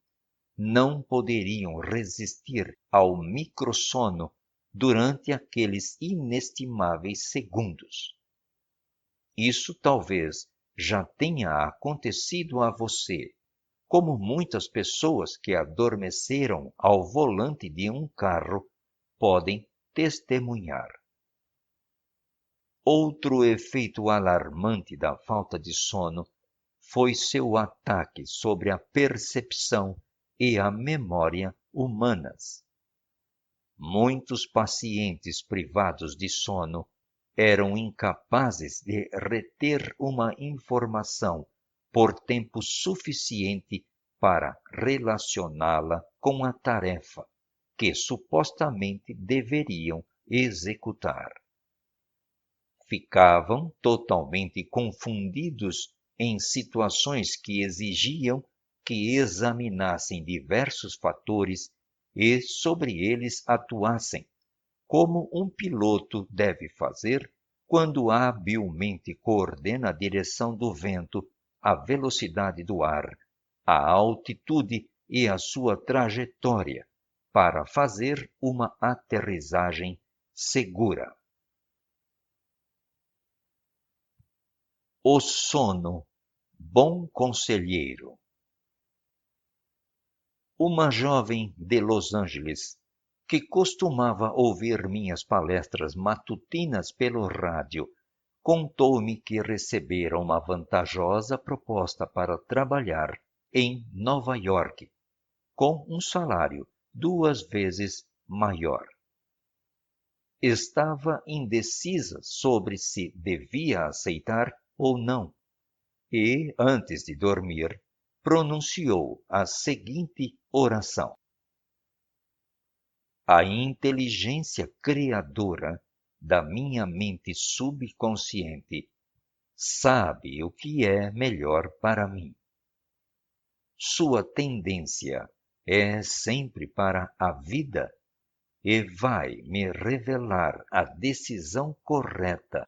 não poderiam resistir ao microsono durante aqueles inestimáveis segundos. Isso talvez já tenha acontecido a você, como muitas pessoas que adormeceram ao volante de um carro podem testemunhar. Outro efeito alarmante da falta de sono foi seu ataque sobre a percepção e a memória humanas. Muitos pacientes privados de sono eram incapazes de reter uma informação por tempo suficiente para relacioná-la com a tarefa que supostamente deveriam executar. Ficavam totalmente confundidos em situações que exigiam que examinassem diversos fatores e sobre eles atuassem, como um piloto deve fazer quando habilmente coordena a direção do vento, a velocidade do ar, a altitude e a sua trajetória, para fazer uma aterrissagem segura. O sono, bom conselheiro. Uma jovem de Los Angeles, que costumava ouvir minhas palestras matutinas pelo rádio, contou-me que recebera uma vantajosa proposta para trabalhar em Nova York, com um salário 2 vezes maior. Estava indecisa sobre se devia aceitar ou não, e, antes de dormir, pronunciou a seguinte oração: a inteligência criadora da minha mente subconsciente sabe o que é melhor para mim. Sua tendência é sempre para a vida e vai me revelar a decisão correta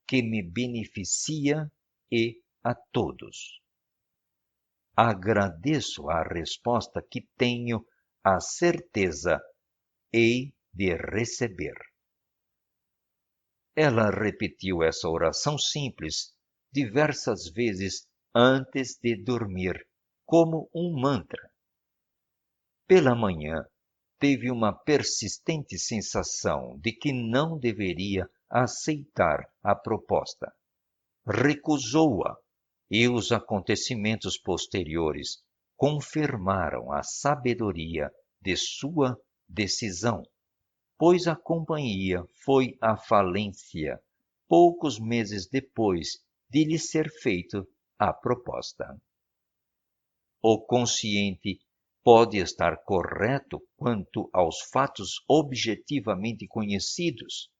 que me beneficia e a todos. Agradeço a resposta que tenho a certeza hei de receber. Ela repetiu essa oração simples diversas vezes antes de dormir, como um mantra. Pela manhã, teve uma persistente sensação de que não deveria aceitar a proposta. Recusou-a, e os acontecimentos posteriores confirmaram a sabedoria de sua decisão, pois a companhia foi à falência poucos meses depois de lhe ser feita a proposta. O consciente pode estar correto quanto aos fatos objetivamente conhecidos,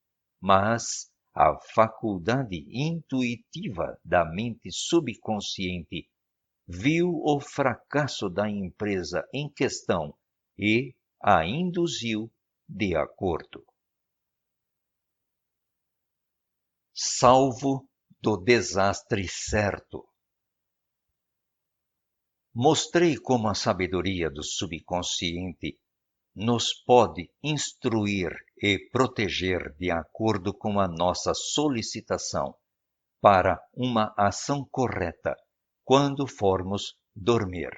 mas a faculdade intuitiva da mente subconsciente viu o fracasso da empresa em questão e a induziu de acordo. Salvo do desastre certo. Mostrei como a sabedoria do subconsciente nos pode instruir e proteger de acordo com a nossa solicitação para uma ação correta quando formos dormir.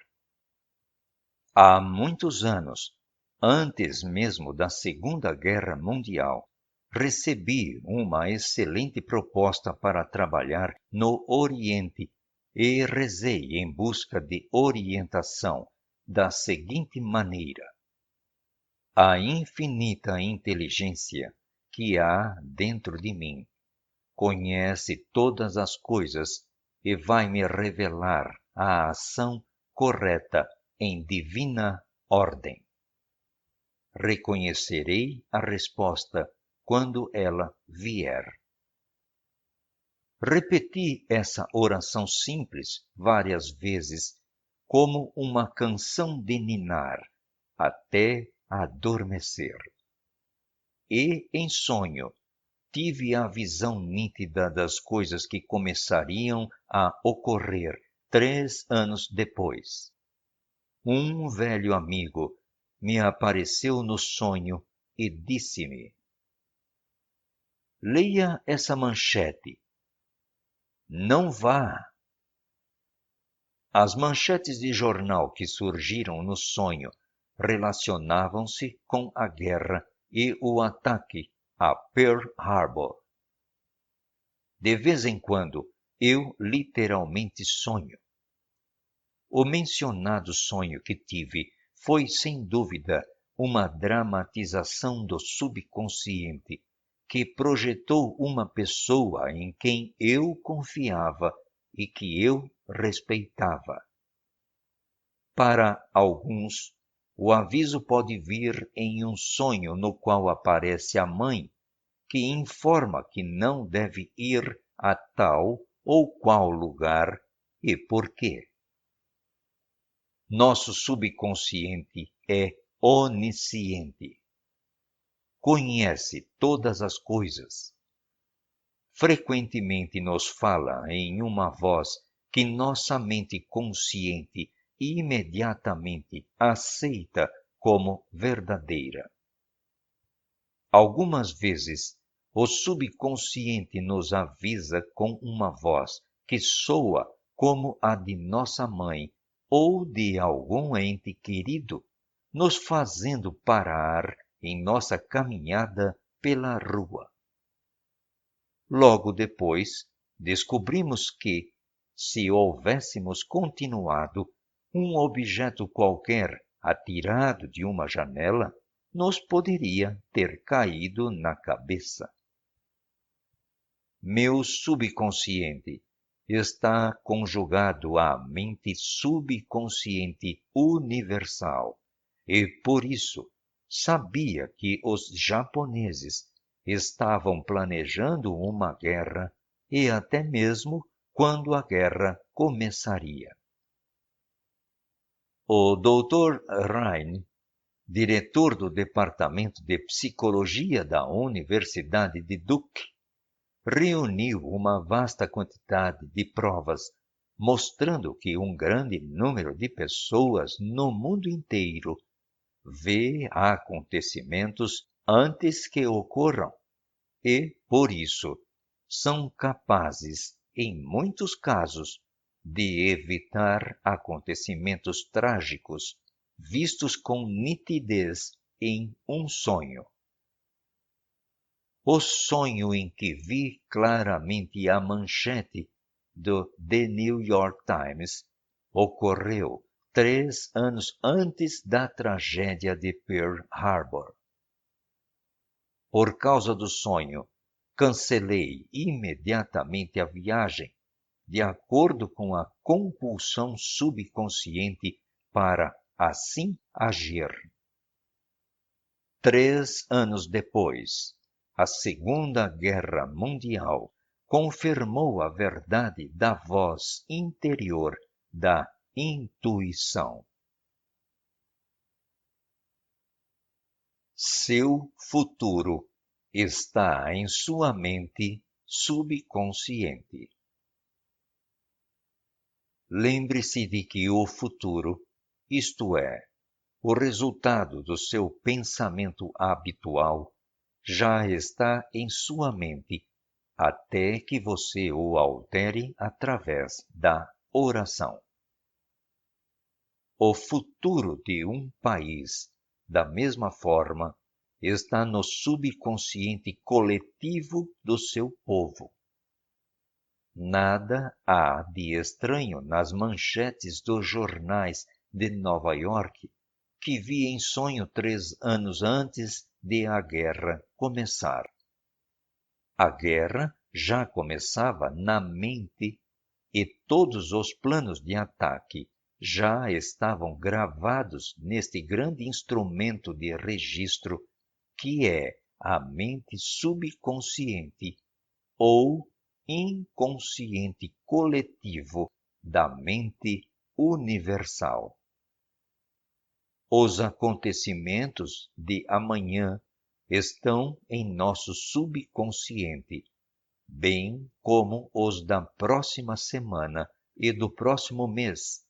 Há muitos anos, antes mesmo da Segunda Guerra Mundial, recebi uma excelente proposta para trabalhar no Oriente e rezei em busca de orientação da seguinte maneira: a infinita inteligência que há dentro de mim conhece todas as coisas e vai me revelar a ação correta em divina ordem. Reconhecerei a resposta quando ela vier. Repeti essa oração simples várias vezes, como uma canção de ninar, até adormecer. E, em sonho, tive a visão nítida das coisas que começariam a ocorrer 3 anos depois. Um velho amigo me apareceu no sonho e disse-me: leia essa manchete. Não vá. As manchetes de jornal que surgiram no sonho relacionavam-se com a guerra e o ataque a Pearl Harbor. De vez em quando, eu literalmente sonho. O mencionado sonho que tive foi, sem dúvida, uma dramatização do subconsciente que projetou uma pessoa em quem eu confiava e que eu respeitava. Para alguns, o aviso pode vir em um sonho no qual aparece a mãe, que informa que não deve ir a tal ou qual lugar e por quê. Nosso subconsciente é onisciente. Conhece todas as coisas. Frequentemente nos fala em uma voz que nossa mente consciente imediatamente aceita como verdadeira. Algumas vezes, o subconsciente nos avisa com uma voz que soa como a de nossa mãe ou de algum ente querido, nos fazendo parar em nossa caminhada pela rua. Logo depois, descobrimos que, se houvéssemos continuado, um objeto qualquer atirado de uma janela nos poderia ter caído na cabeça. Meu subconsciente está conjugado à mente subconsciente universal e, por isso, sabia que os japoneses estavam planejando uma guerra e até mesmo quando a guerra começaria. O Dr. Ryan, diretor do Departamento de Psicologia da Universidade de Duke, reuniu uma vasta quantidade de provas mostrando que um grande número de pessoas no mundo inteiro vê acontecimentos antes que ocorram e, por isso, são capazes, em muitos casos, de evitar acontecimentos trágicos vistos com nitidez em um sonho. O sonho em que vi claramente a manchete do The New York Times ocorreu 3 anos antes da tragédia de Pearl Harbor. Por causa do sonho, cancelei imediatamente a viagem, de acordo com a compulsão subconsciente para assim agir. 3 anos depois, a Segunda Guerra Mundial confirmou a verdade da voz interior da intuição. Seu futuro está em sua mente subconsciente. Lembre-se de que o futuro, isto é, o resultado do seu pensamento habitual, já está em sua mente até que você o altere através da oração. O futuro de um país, da mesma forma, está no subconsciente coletivo do seu povo. Nada há de estranho nas manchetes dos jornais de Nova York, que vi em sonho 3 anos antes de a guerra começar. A guerra já começava na mente e todos os planos de ataque já estavam gravados neste grande instrumento de registro que é a mente subconsciente ou inconsciente coletivo da mente universal. Os acontecimentos de amanhã estão em nosso subconsciente, bem como os da próxima semana e do próximo mês,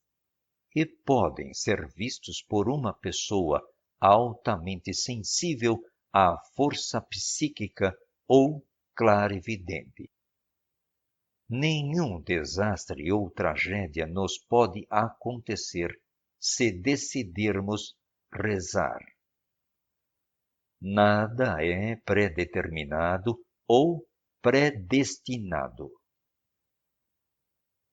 e podem ser vistos por uma pessoa altamente sensível à força psíquica ou clarividente. Nenhum desastre ou tragédia nos pode acontecer se decidirmos rezar. Nada é predeterminado ou predestinado.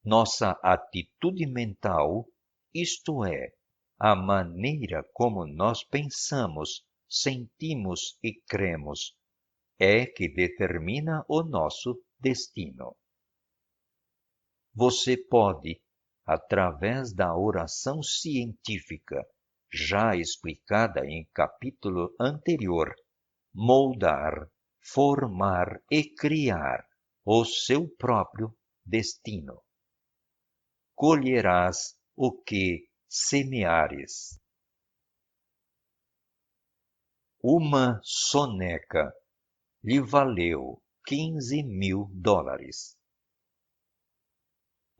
Nossa atitude mental, isto é, a maneira como nós pensamos, sentimos e cremos, é que determina o nosso destino. Você pode, através da oração científica, já explicada em capítulo anterior, moldar, formar e criar o seu próprio destino. Colherás o que semeares. Uma soneca lhe valeu $15.000.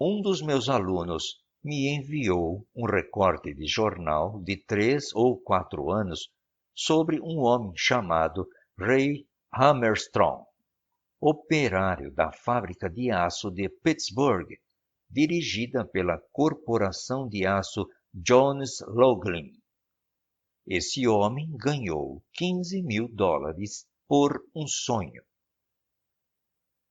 Um dos meus alunos me enviou um recorte de jornal de 3 ou 4 anos sobre um homem chamado Ray Hammerstrom, operário da fábrica de aço de Pittsburgh, dirigida pela corporação de aço Jones Loughlin. Esse homem ganhou $15.000 por um sonho.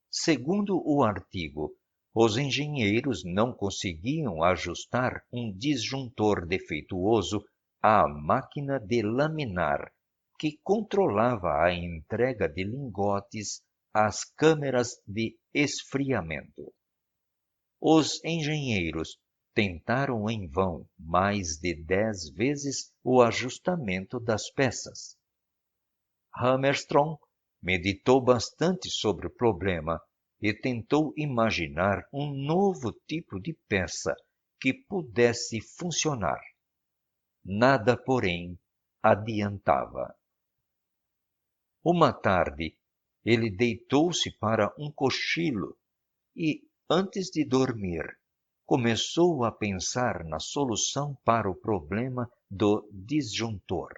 Segundo o artigo, os engenheiros não conseguiam ajustar um disjuntor defeituoso à máquina de laminar que controlava a entrega de lingotes às câmeras de esfriamento. Os engenheiros tentaram em vão mais de 10 vezes o ajustamento das peças. Hammerstrom meditou bastante sobre o problema e tentou imaginar um novo tipo de peça que pudesse funcionar. Nada, porém, adiantava. Uma tarde, ele deitou-se para um cochilo e, antes de dormir, começou a pensar na solução para o problema do disjuntor.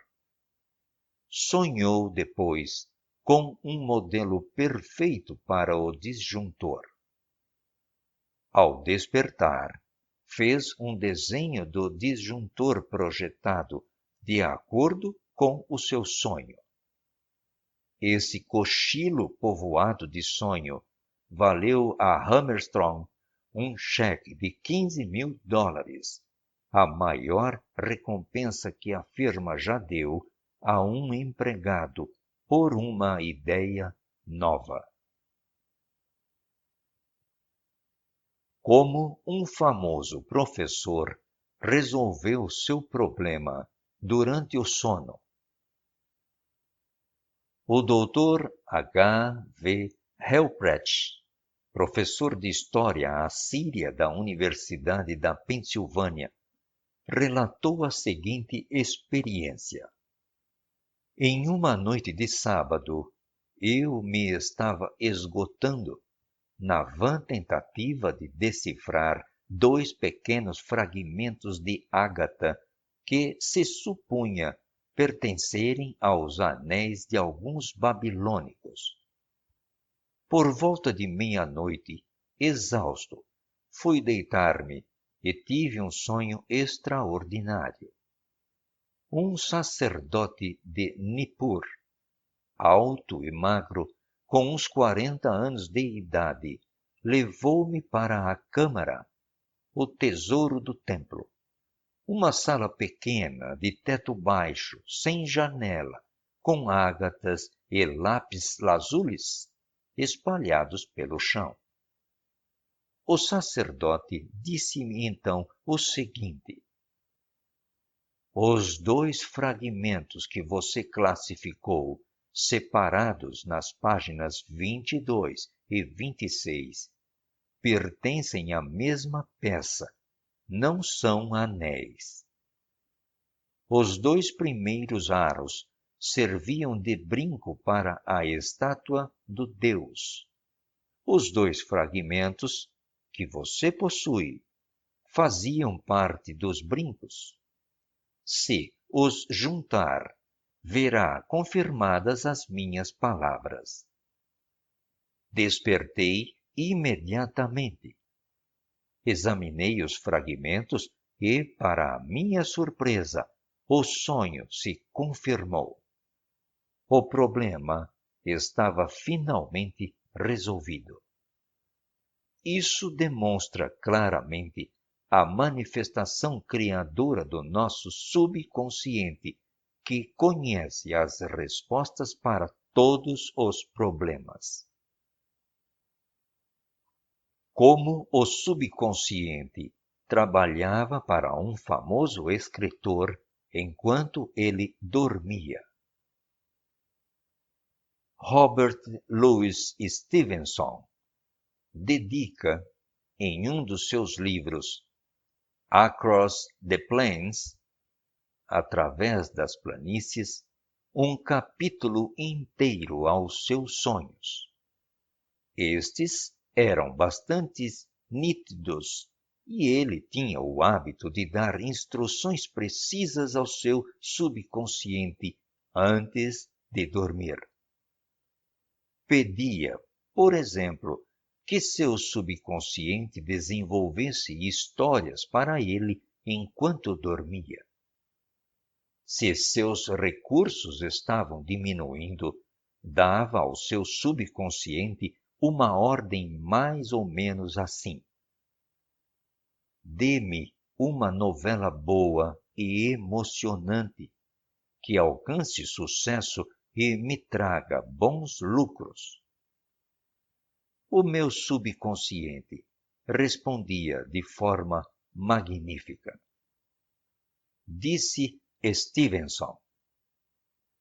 Sonhou depois com um modelo perfeito para o disjuntor. Ao despertar, fez um desenho do disjuntor projetado de acordo com o seu sonho. Esse cochilo povoado de sonho valeu a Hammerstrom um cheque de $15.000, a maior recompensa que a firma já deu a um empregado por uma ideia nova. Como um famoso professor resolveu seu problema durante o sono. O Dr. H. V. Helprecht, professor de História Assíria da Universidade da Pensilvânia, relatou a seguinte experiência. Em uma noite de sábado, eu me estava esgotando na vã tentativa de decifrar 2 pequenos fragmentos de ágata que se supunha pertencerem aos anéis de alguns babilônicos. Por volta de meia-noite, exausto, fui deitar-me e tive um sonho extraordinário. Um sacerdote de Nippur, alto e magro, com uns 40 anos de idade, levou-me para a câmara, o tesouro do templo. Uma sala pequena, de teto baixo, sem janela, com ágatas e lápis-lazulis espalhados pelo chão. O sacerdote disse-me então o seguinte: os 2 fragmentos que você classificou, separados nas páginas 22 e 26, pertencem à mesma peça, não são anéis. Os 2 primeiros aros serviam de brinco para a estátua do Deus. Os 2 fragmentos que você possui faziam parte dos brincos. Se os juntar, verá confirmadas as minhas palavras. Despertei imediatamente. Examinei os fragmentos e, para minha surpresa, o sonho se confirmou. O problema estava finalmente resolvido. Isso demonstra claramente a manifestação criadora do nosso subconsciente, que conhece as respostas para todos os problemas. Como o subconsciente trabalhava para um famoso escritor enquanto ele dormia. Robert Louis Stevenson dedica, em um dos seus livros, Across the Plains, através das planícies, um capítulo inteiro aos seus sonhos. Estes eram bastante nítidos e ele tinha o hábito de dar instruções precisas ao seu subconsciente antes de dormir. Pedia, por exemplo, que seu subconsciente desenvolvesse histórias para ele enquanto dormia. Se seus recursos estavam diminuindo, dava ao seu subconsciente uma ordem mais ou menos assim: dê-me uma novela boa e emocionante, que alcance sucesso e me traga bons lucros. O meu subconsciente respondia de forma magnífica. Disse Stevenson: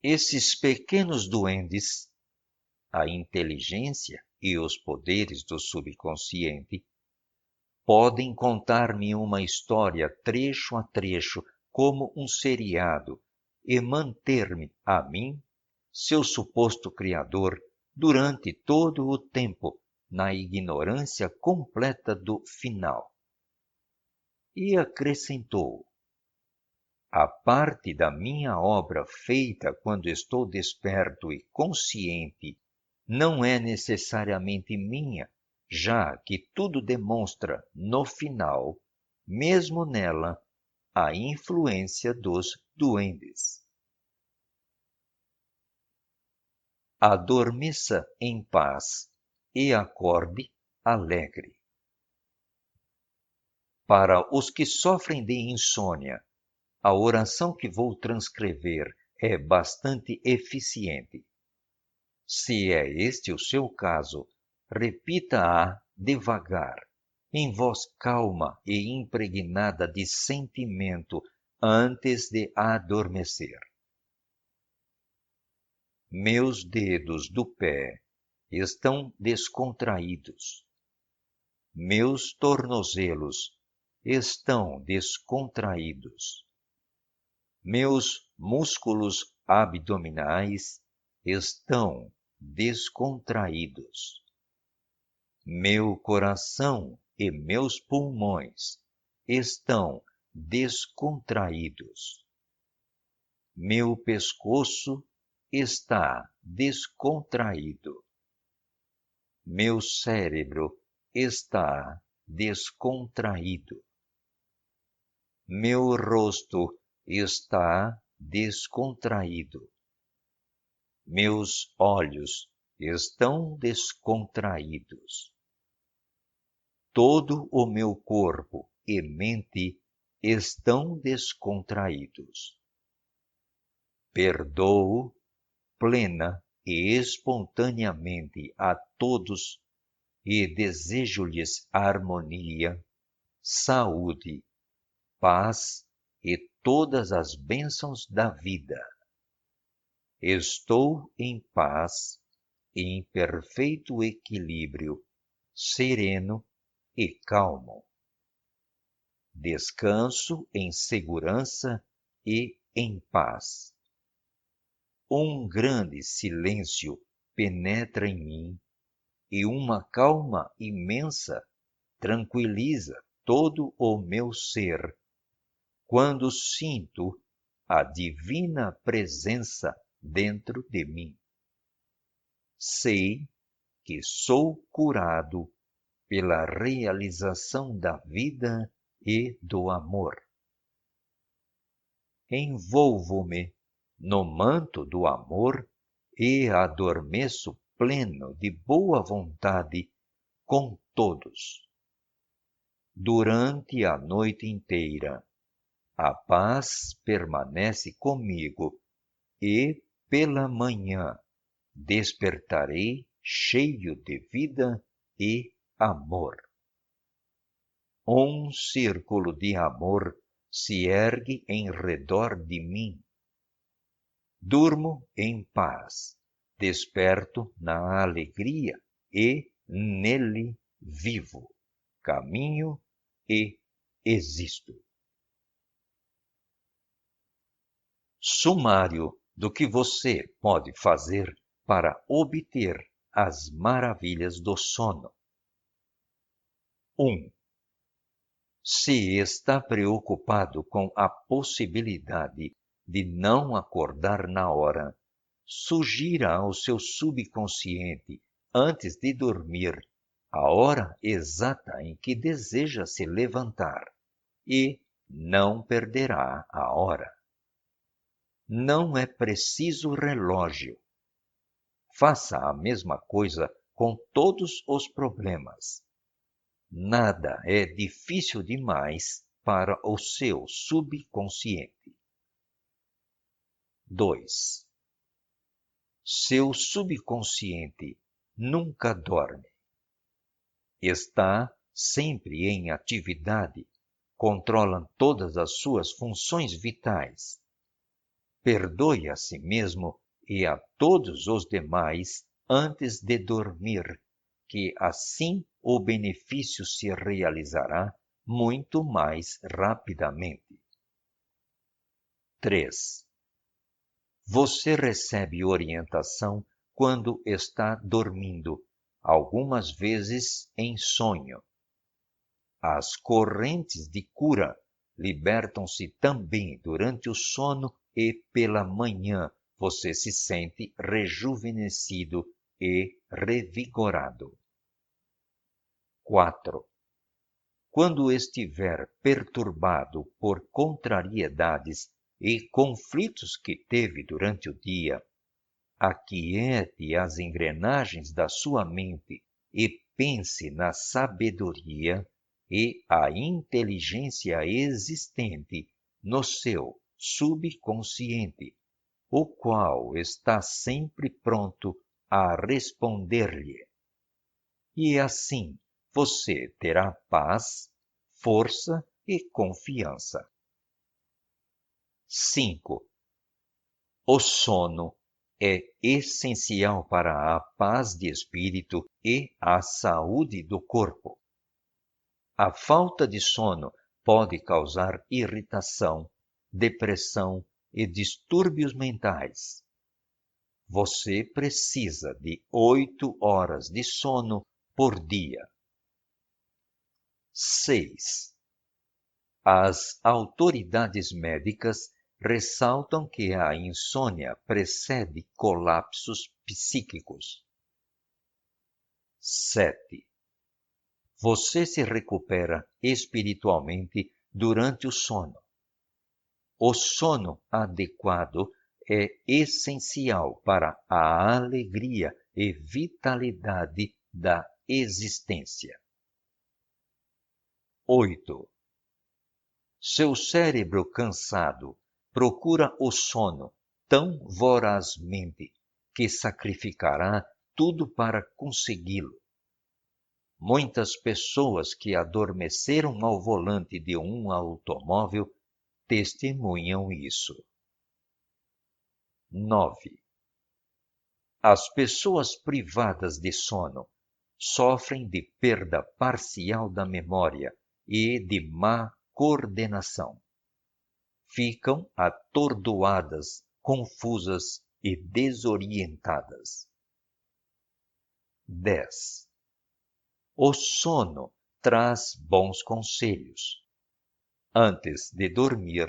esses pequenos duendes, a inteligência e os poderes do subconsciente, podem contar-me uma história trecho a trecho, como um seriado, e manter-me, a mim, seu suposto criador, durante todo o tempo, na ignorância completa do final. E acrescentou: a parte da minha obra feita quando estou desperto e consciente não é necessariamente minha, já que tudo demonstra, no final, mesmo nela, a influência dos duendes. Adormeça em paz e acorde alegre. Para os que sofrem de insônia, a oração que vou transcrever é bastante eficiente. Se é este o seu caso, repita-a devagar, em voz calma e impregnada de sentimento antes de adormecer. Meus dedos do pé estão descontraídos. Meus tornozelos estão descontraídos. Meus músculos abdominais estão descontraídos. Meu coração e meus pulmões estão descontraídos. Meu pescoço está descontraído. Meu cérebro está descontraído. Meu rosto está descontraído. Meus olhos estão descontraídos. Todo o meu corpo e mente estão descontraídos. Perdoo plena e espontaneamente a todos e desejo-lhes harmonia, saúde, paz e todas as bênçãos da vida. Estou em paz, em perfeito equilíbrio, sereno e calmo. Descanso em segurança e em paz. Um grande silêncio penetra em mim e uma calma imensa tranquiliza todo o meu ser, quando sinto a divina presença dentro de mim. Sei que sou curado pela realização da vida e do amor. Envolvo-me no manto do amor e adormeço pleno de boa vontade com todos. Durante a noite inteira, a paz permanece comigo e, pela manhã, despertarei cheio de vida e amor. Um círculo de amor se ergue em redor de mim. Durmo em paz, desperto na alegria e nele vivo, caminho e existo. Sumário do que você pode fazer para obter as maravilhas do sono. 1. Se está preocupado com a possibilidade de não acordar na hora, sugira ao seu subconsciente, antes de dormir, a hora exata em que deseja se levantar e não perderá a hora. Não é preciso relógio. Faça a mesma coisa com todos os problemas. Nada é difícil demais para o seu subconsciente. 2. Seu subconsciente nunca dorme. Está sempre em atividade, controla todas as suas funções vitais. Perdoe a si mesmo e a todos os demais antes de dormir, que assim o benefício se realizará muito mais rapidamente. 3. Você recebe orientação quando está dormindo, algumas vezes em sonho. As correntes de cura libertam-se também durante o sono e pela manhã você se sente rejuvenescido e revigorado. 4. Quando estiver perturbado por contrariedades e conflitos que teve durante o dia, aquiete as engrenagens da sua mente e pense na sabedoria e a inteligência existente no seu subconsciente, o qual está sempre pronto a responder-lhe. E assim você terá paz, força e confiança. 5. O sono é essencial para a paz de espírito e a saúde do corpo. A falta de sono pode causar irritação, depressão e distúrbios mentais. Você precisa de 8 horas de sono por dia. 6. As autoridades médicas ressaltam que a insônia precede colapsos psíquicos. 7. Você se recupera espiritualmente durante o sono. O sono adequado é essencial para a alegria e vitalidade da existência. 8. Seu cérebro cansado procura o sono tão vorazmente que sacrificará tudo para consegui-lo. Muitas pessoas que adormeceram ao volante de um automóvel testemunham isso. 9. As pessoas privadas de sono sofrem de perda parcial da memória e de má coordenação. Ficam atordoadas, confusas e desorientadas. 10. O sono traz bons conselhos. Antes de dormir,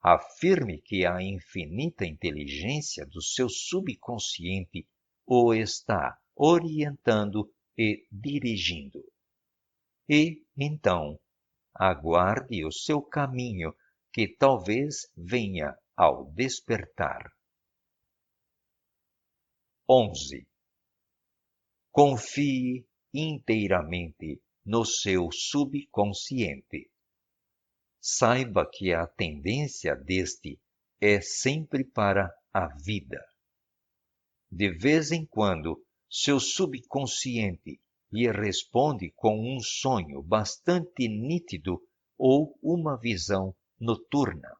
afirme que a infinita inteligência do seu subconsciente o está orientando e dirigindo. E, então, aguarde o seu caminho, que talvez venha ao despertar. 11. Confie inteiramente no seu subconsciente. Saiba que a tendência deste é sempre para a vida. De vez em quando, seu subconsciente lhe responde com um sonho bastante nítido ou uma visão noturna.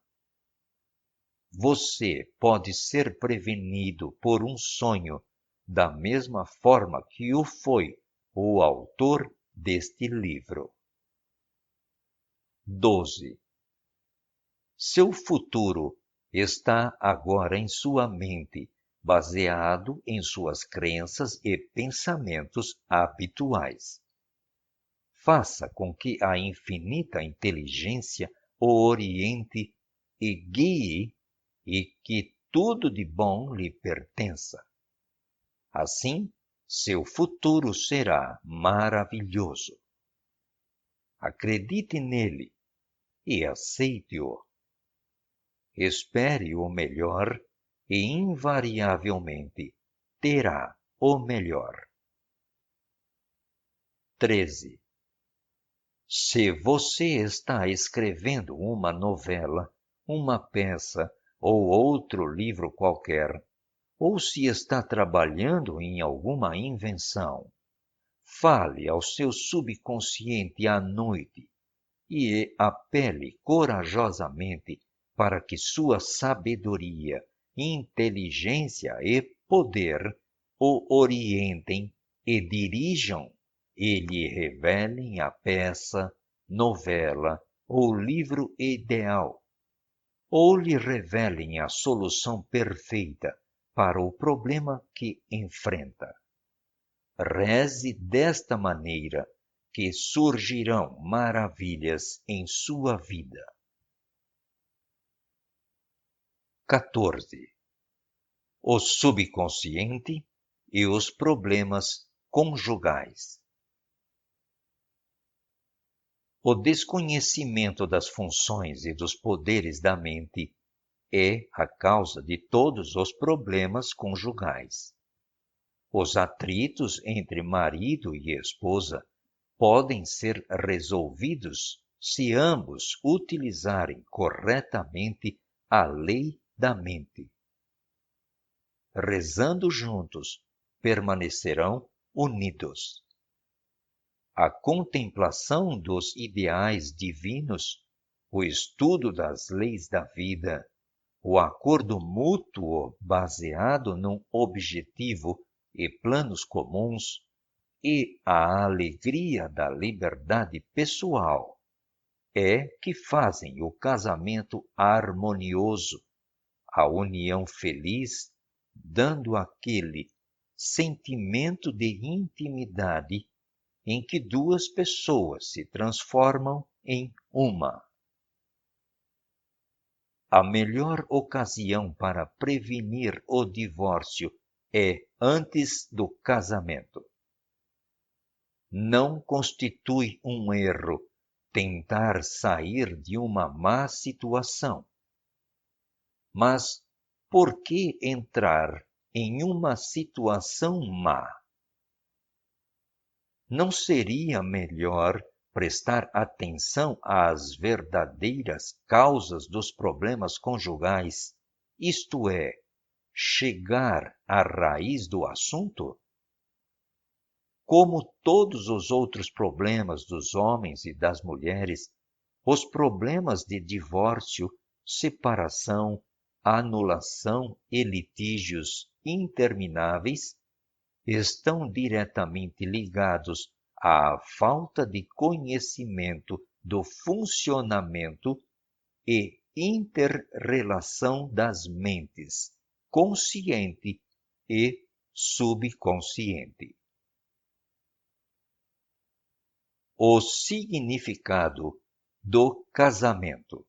Você pode ser prevenido por um sonho da mesma forma que o foi o autor deste livro. 12. Seu futuro está agora em sua mente, baseado em suas crenças e pensamentos habituais. Faça com que a infinita inteligência o oriente e guie e que tudo de bom lhe pertença. Assim, seu futuro será maravilhoso. Acredite nele e aceite-o. Espere o melhor e, invariavelmente, terá o melhor. 13. Se você está escrevendo uma novela, uma peça ou outro livro qualquer, ou se está trabalhando em alguma invenção, fale ao seu subconsciente à noite e apele corajosamente para que sua sabedoria, inteligência e poder o orientem e dirijam e lhe revelem a peça, novela ou livro ideal, ou lhe revelem a solução perfeita para o problema que enfrenta. Reze desta maneira que surgirão maravilhas em sua vida. 14. O subconsciente e os problemas conjugais. O desconhecimento das funções e dos poderes da mente é a causa de todos os problemas conjugais. Os atritos entre marido e esposa, podem ser resolvidos se ambos utilizarem corretamente a lei da mente. Rezando juntos, permanecerão unidos. A contemplação dos ideais divinos, o estudo das leis da vida, o acordo mútuo baseado num objetivo e planos comuns, e a alegria da liberdade pessoal é que fazem o casamento harmonioso, a união feliz, dando aquele sentimento de intimidade em que duas pessoas se transformam em uma. A melhor ocasião para prevenir o divórcio é antes do casamento. Não constitui um erro tentar sair de uma má situação. Mas por que entrar em uma situação má? Não seria melhor prestar atenção às verdadeiras causas dos problemas conjugais, isto é, chegar à raiz do assunto? Como todos os outros problemas dos homens e das mulheres, os problemas de divórcio, separação, anulação e litígios intermináveis estão diretamente ligados à falta de conhecimento do funcionamento e inter-relação das mentes consciente e subconsciente. O significado do casamento.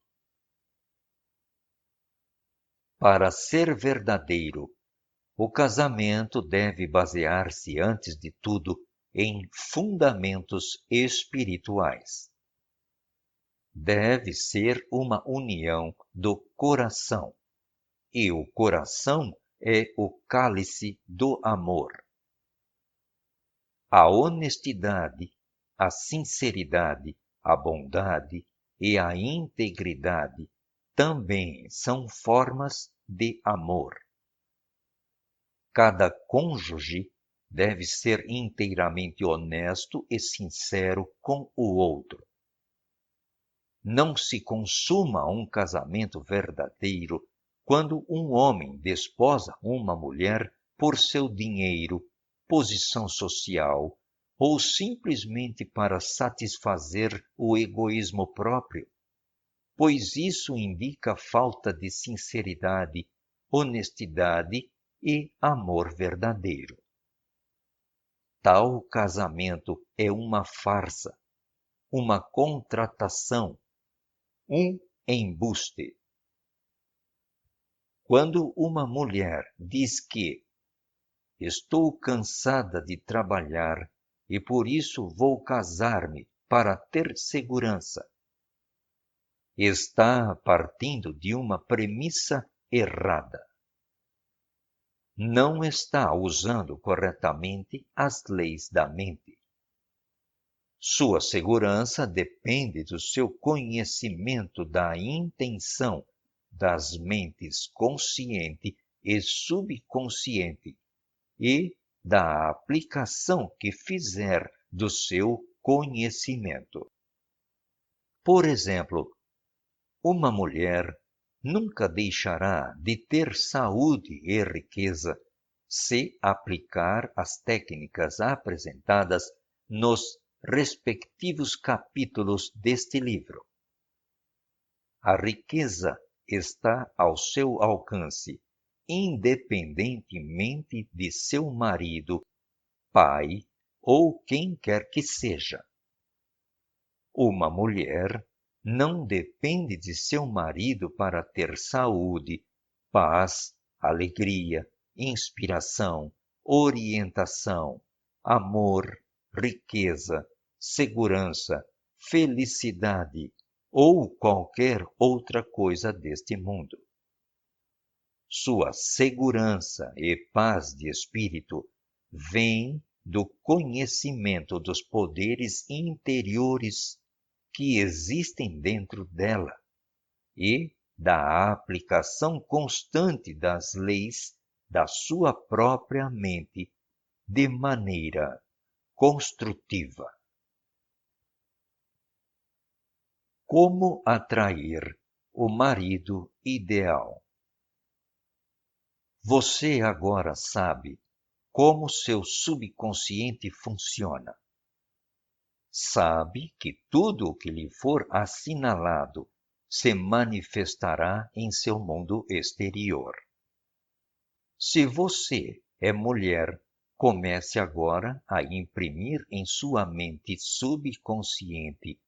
Para ser verdadeiro, o casamento deve basear-se, antes de tudo, em fundamentos espirituais. Deve ser uma união do coração, e o coração é o cálice do amor. A honestidade, a sinceridade, a bondade e a integridade também são formas de amor. Cada cônjuge deve ser inteiramente honesto e sincero com o outro. Não se consuma um casamento verdadeiro quando um homem desposa uma mulher por seu dinheiro, posição social ou simplesmente para satisfazer o egoísmo próprio, pois isso indica falta de sinceridade, honestidade e amor verdadeiro. Tal casamento é uma farsa, uma contratação, um embuste. Quando uma mulher diz que estou cansada de trabalhar e por isso vou casar-me para ter segurança, está partindo de uma premissa errada. Não está usando corretamente as leis da mente. Sua segurança depende do seu conhecimento da intenção das mentes consciente e subconsciente e da aplicação que fizer do seu conhecimento. Por exemplo, uma mulher nunca deixará de ter saúde e riqueza se aplicar as técnicas apresentadas nos respectivos capítulos deste livro. A riqueza está ao seu alcance, independentemente de seu marido, pai ou quem quer que seja. Uma mulher não depende de seu marido para ter saúde, paz, alegria, inspiração, orientação, amor, riqueza, segurança, felicidade ou qualquer outra coisa deste mundo. Sua segurança e paz de espírito vêm do conhecimento dos poderes interiores que existem dentro dela e da aplicação constante das leis da sua própria mente de maneira construtiva. Como atrair o marido ideal? Você agora sabe como seu subconsciente funciona. Sabe que tudo o que lhe for assinalado se manifestará em seu mundo exterior. Se você é mulher, comece agora a imprimir em sua mente subconsciente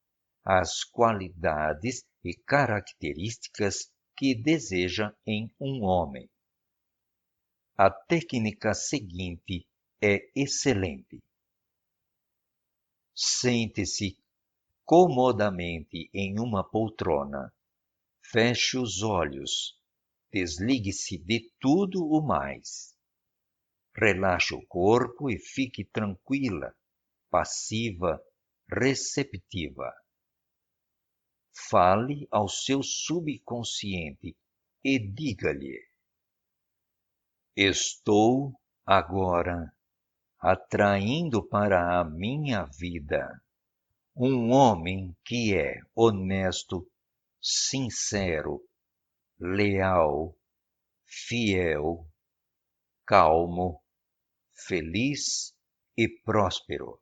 as qualidades e características que deseja em um homem. A técnica seguinte é excelente. Sente-se comodamente em uma poltrona, feche os olhos, desligue-se de tudo o mais. Relaxe o corpo e fique tranquila, passiva, receptiva. Fale ao seu subconsciente e diga-lhe: estou agora atraindo para a minha vida um homem que é honesto, sincero, leal, fiel, calmo, feliz e próspero.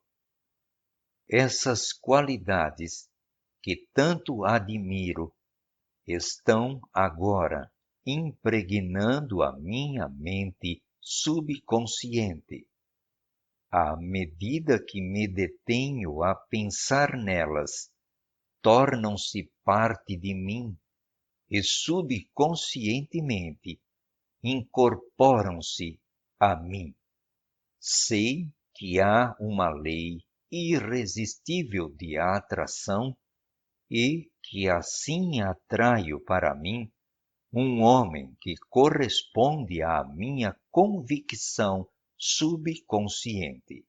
Essas qualidades que tanto admiro estão agora impregnando a minha mente subconsciente. À medida que me detenho a pensar nelas, tornam-se parte de mim e subconscientemente incorporam-se a mim. Sei que há uma lei irresistível de atração e que assim atraio para mim um homem que corresponde à minha convicção subconsciente.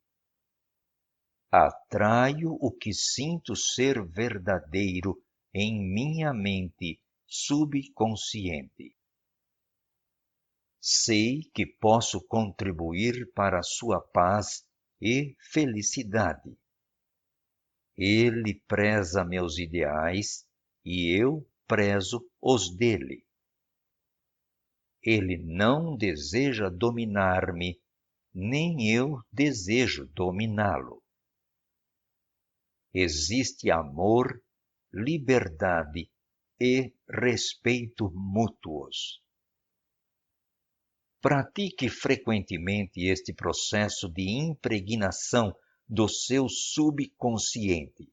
Atraio o que sinto ser verdadeiro em minha mente subconsciente. Sei que posso contribuir para a sua paz e felicidade. Ele preza meus ideais e eu prezo os dele. Ele não deseja dominar-me, nem eu desejo dominá-lo. Existe amor, liberdade e respeito mútuos. Pratique frequentemente este processo de impregnação do seu subconsciente.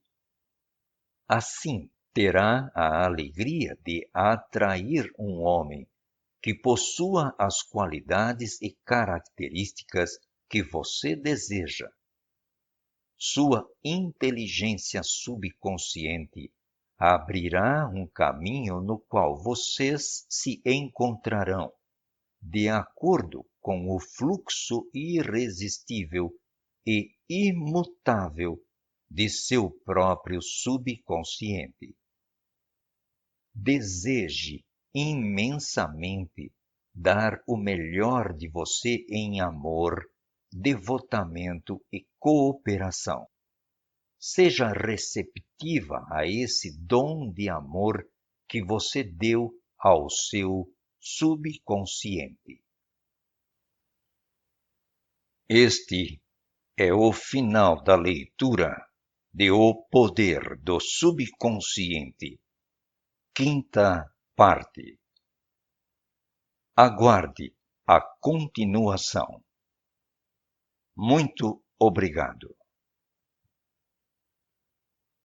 Assim, terá a alegria de atrair um homem que possua as qualidades e características que você deseja. Sua inteligência subconsciente abrirá um caminho no qual vocês se encontrarão, de acordo com o fluxo irresistível e imutável de seu próprio subconsciente. Deseje imensamente dar o melhor de você em amor, devotamento e cooperação. Seja receptiva a esse dom de amor que você deu ao seu subconsciente. Este é o final da leitura de O Poder do Subconsciente, quinta parte. Aguarde a continuação. Muito obrigado.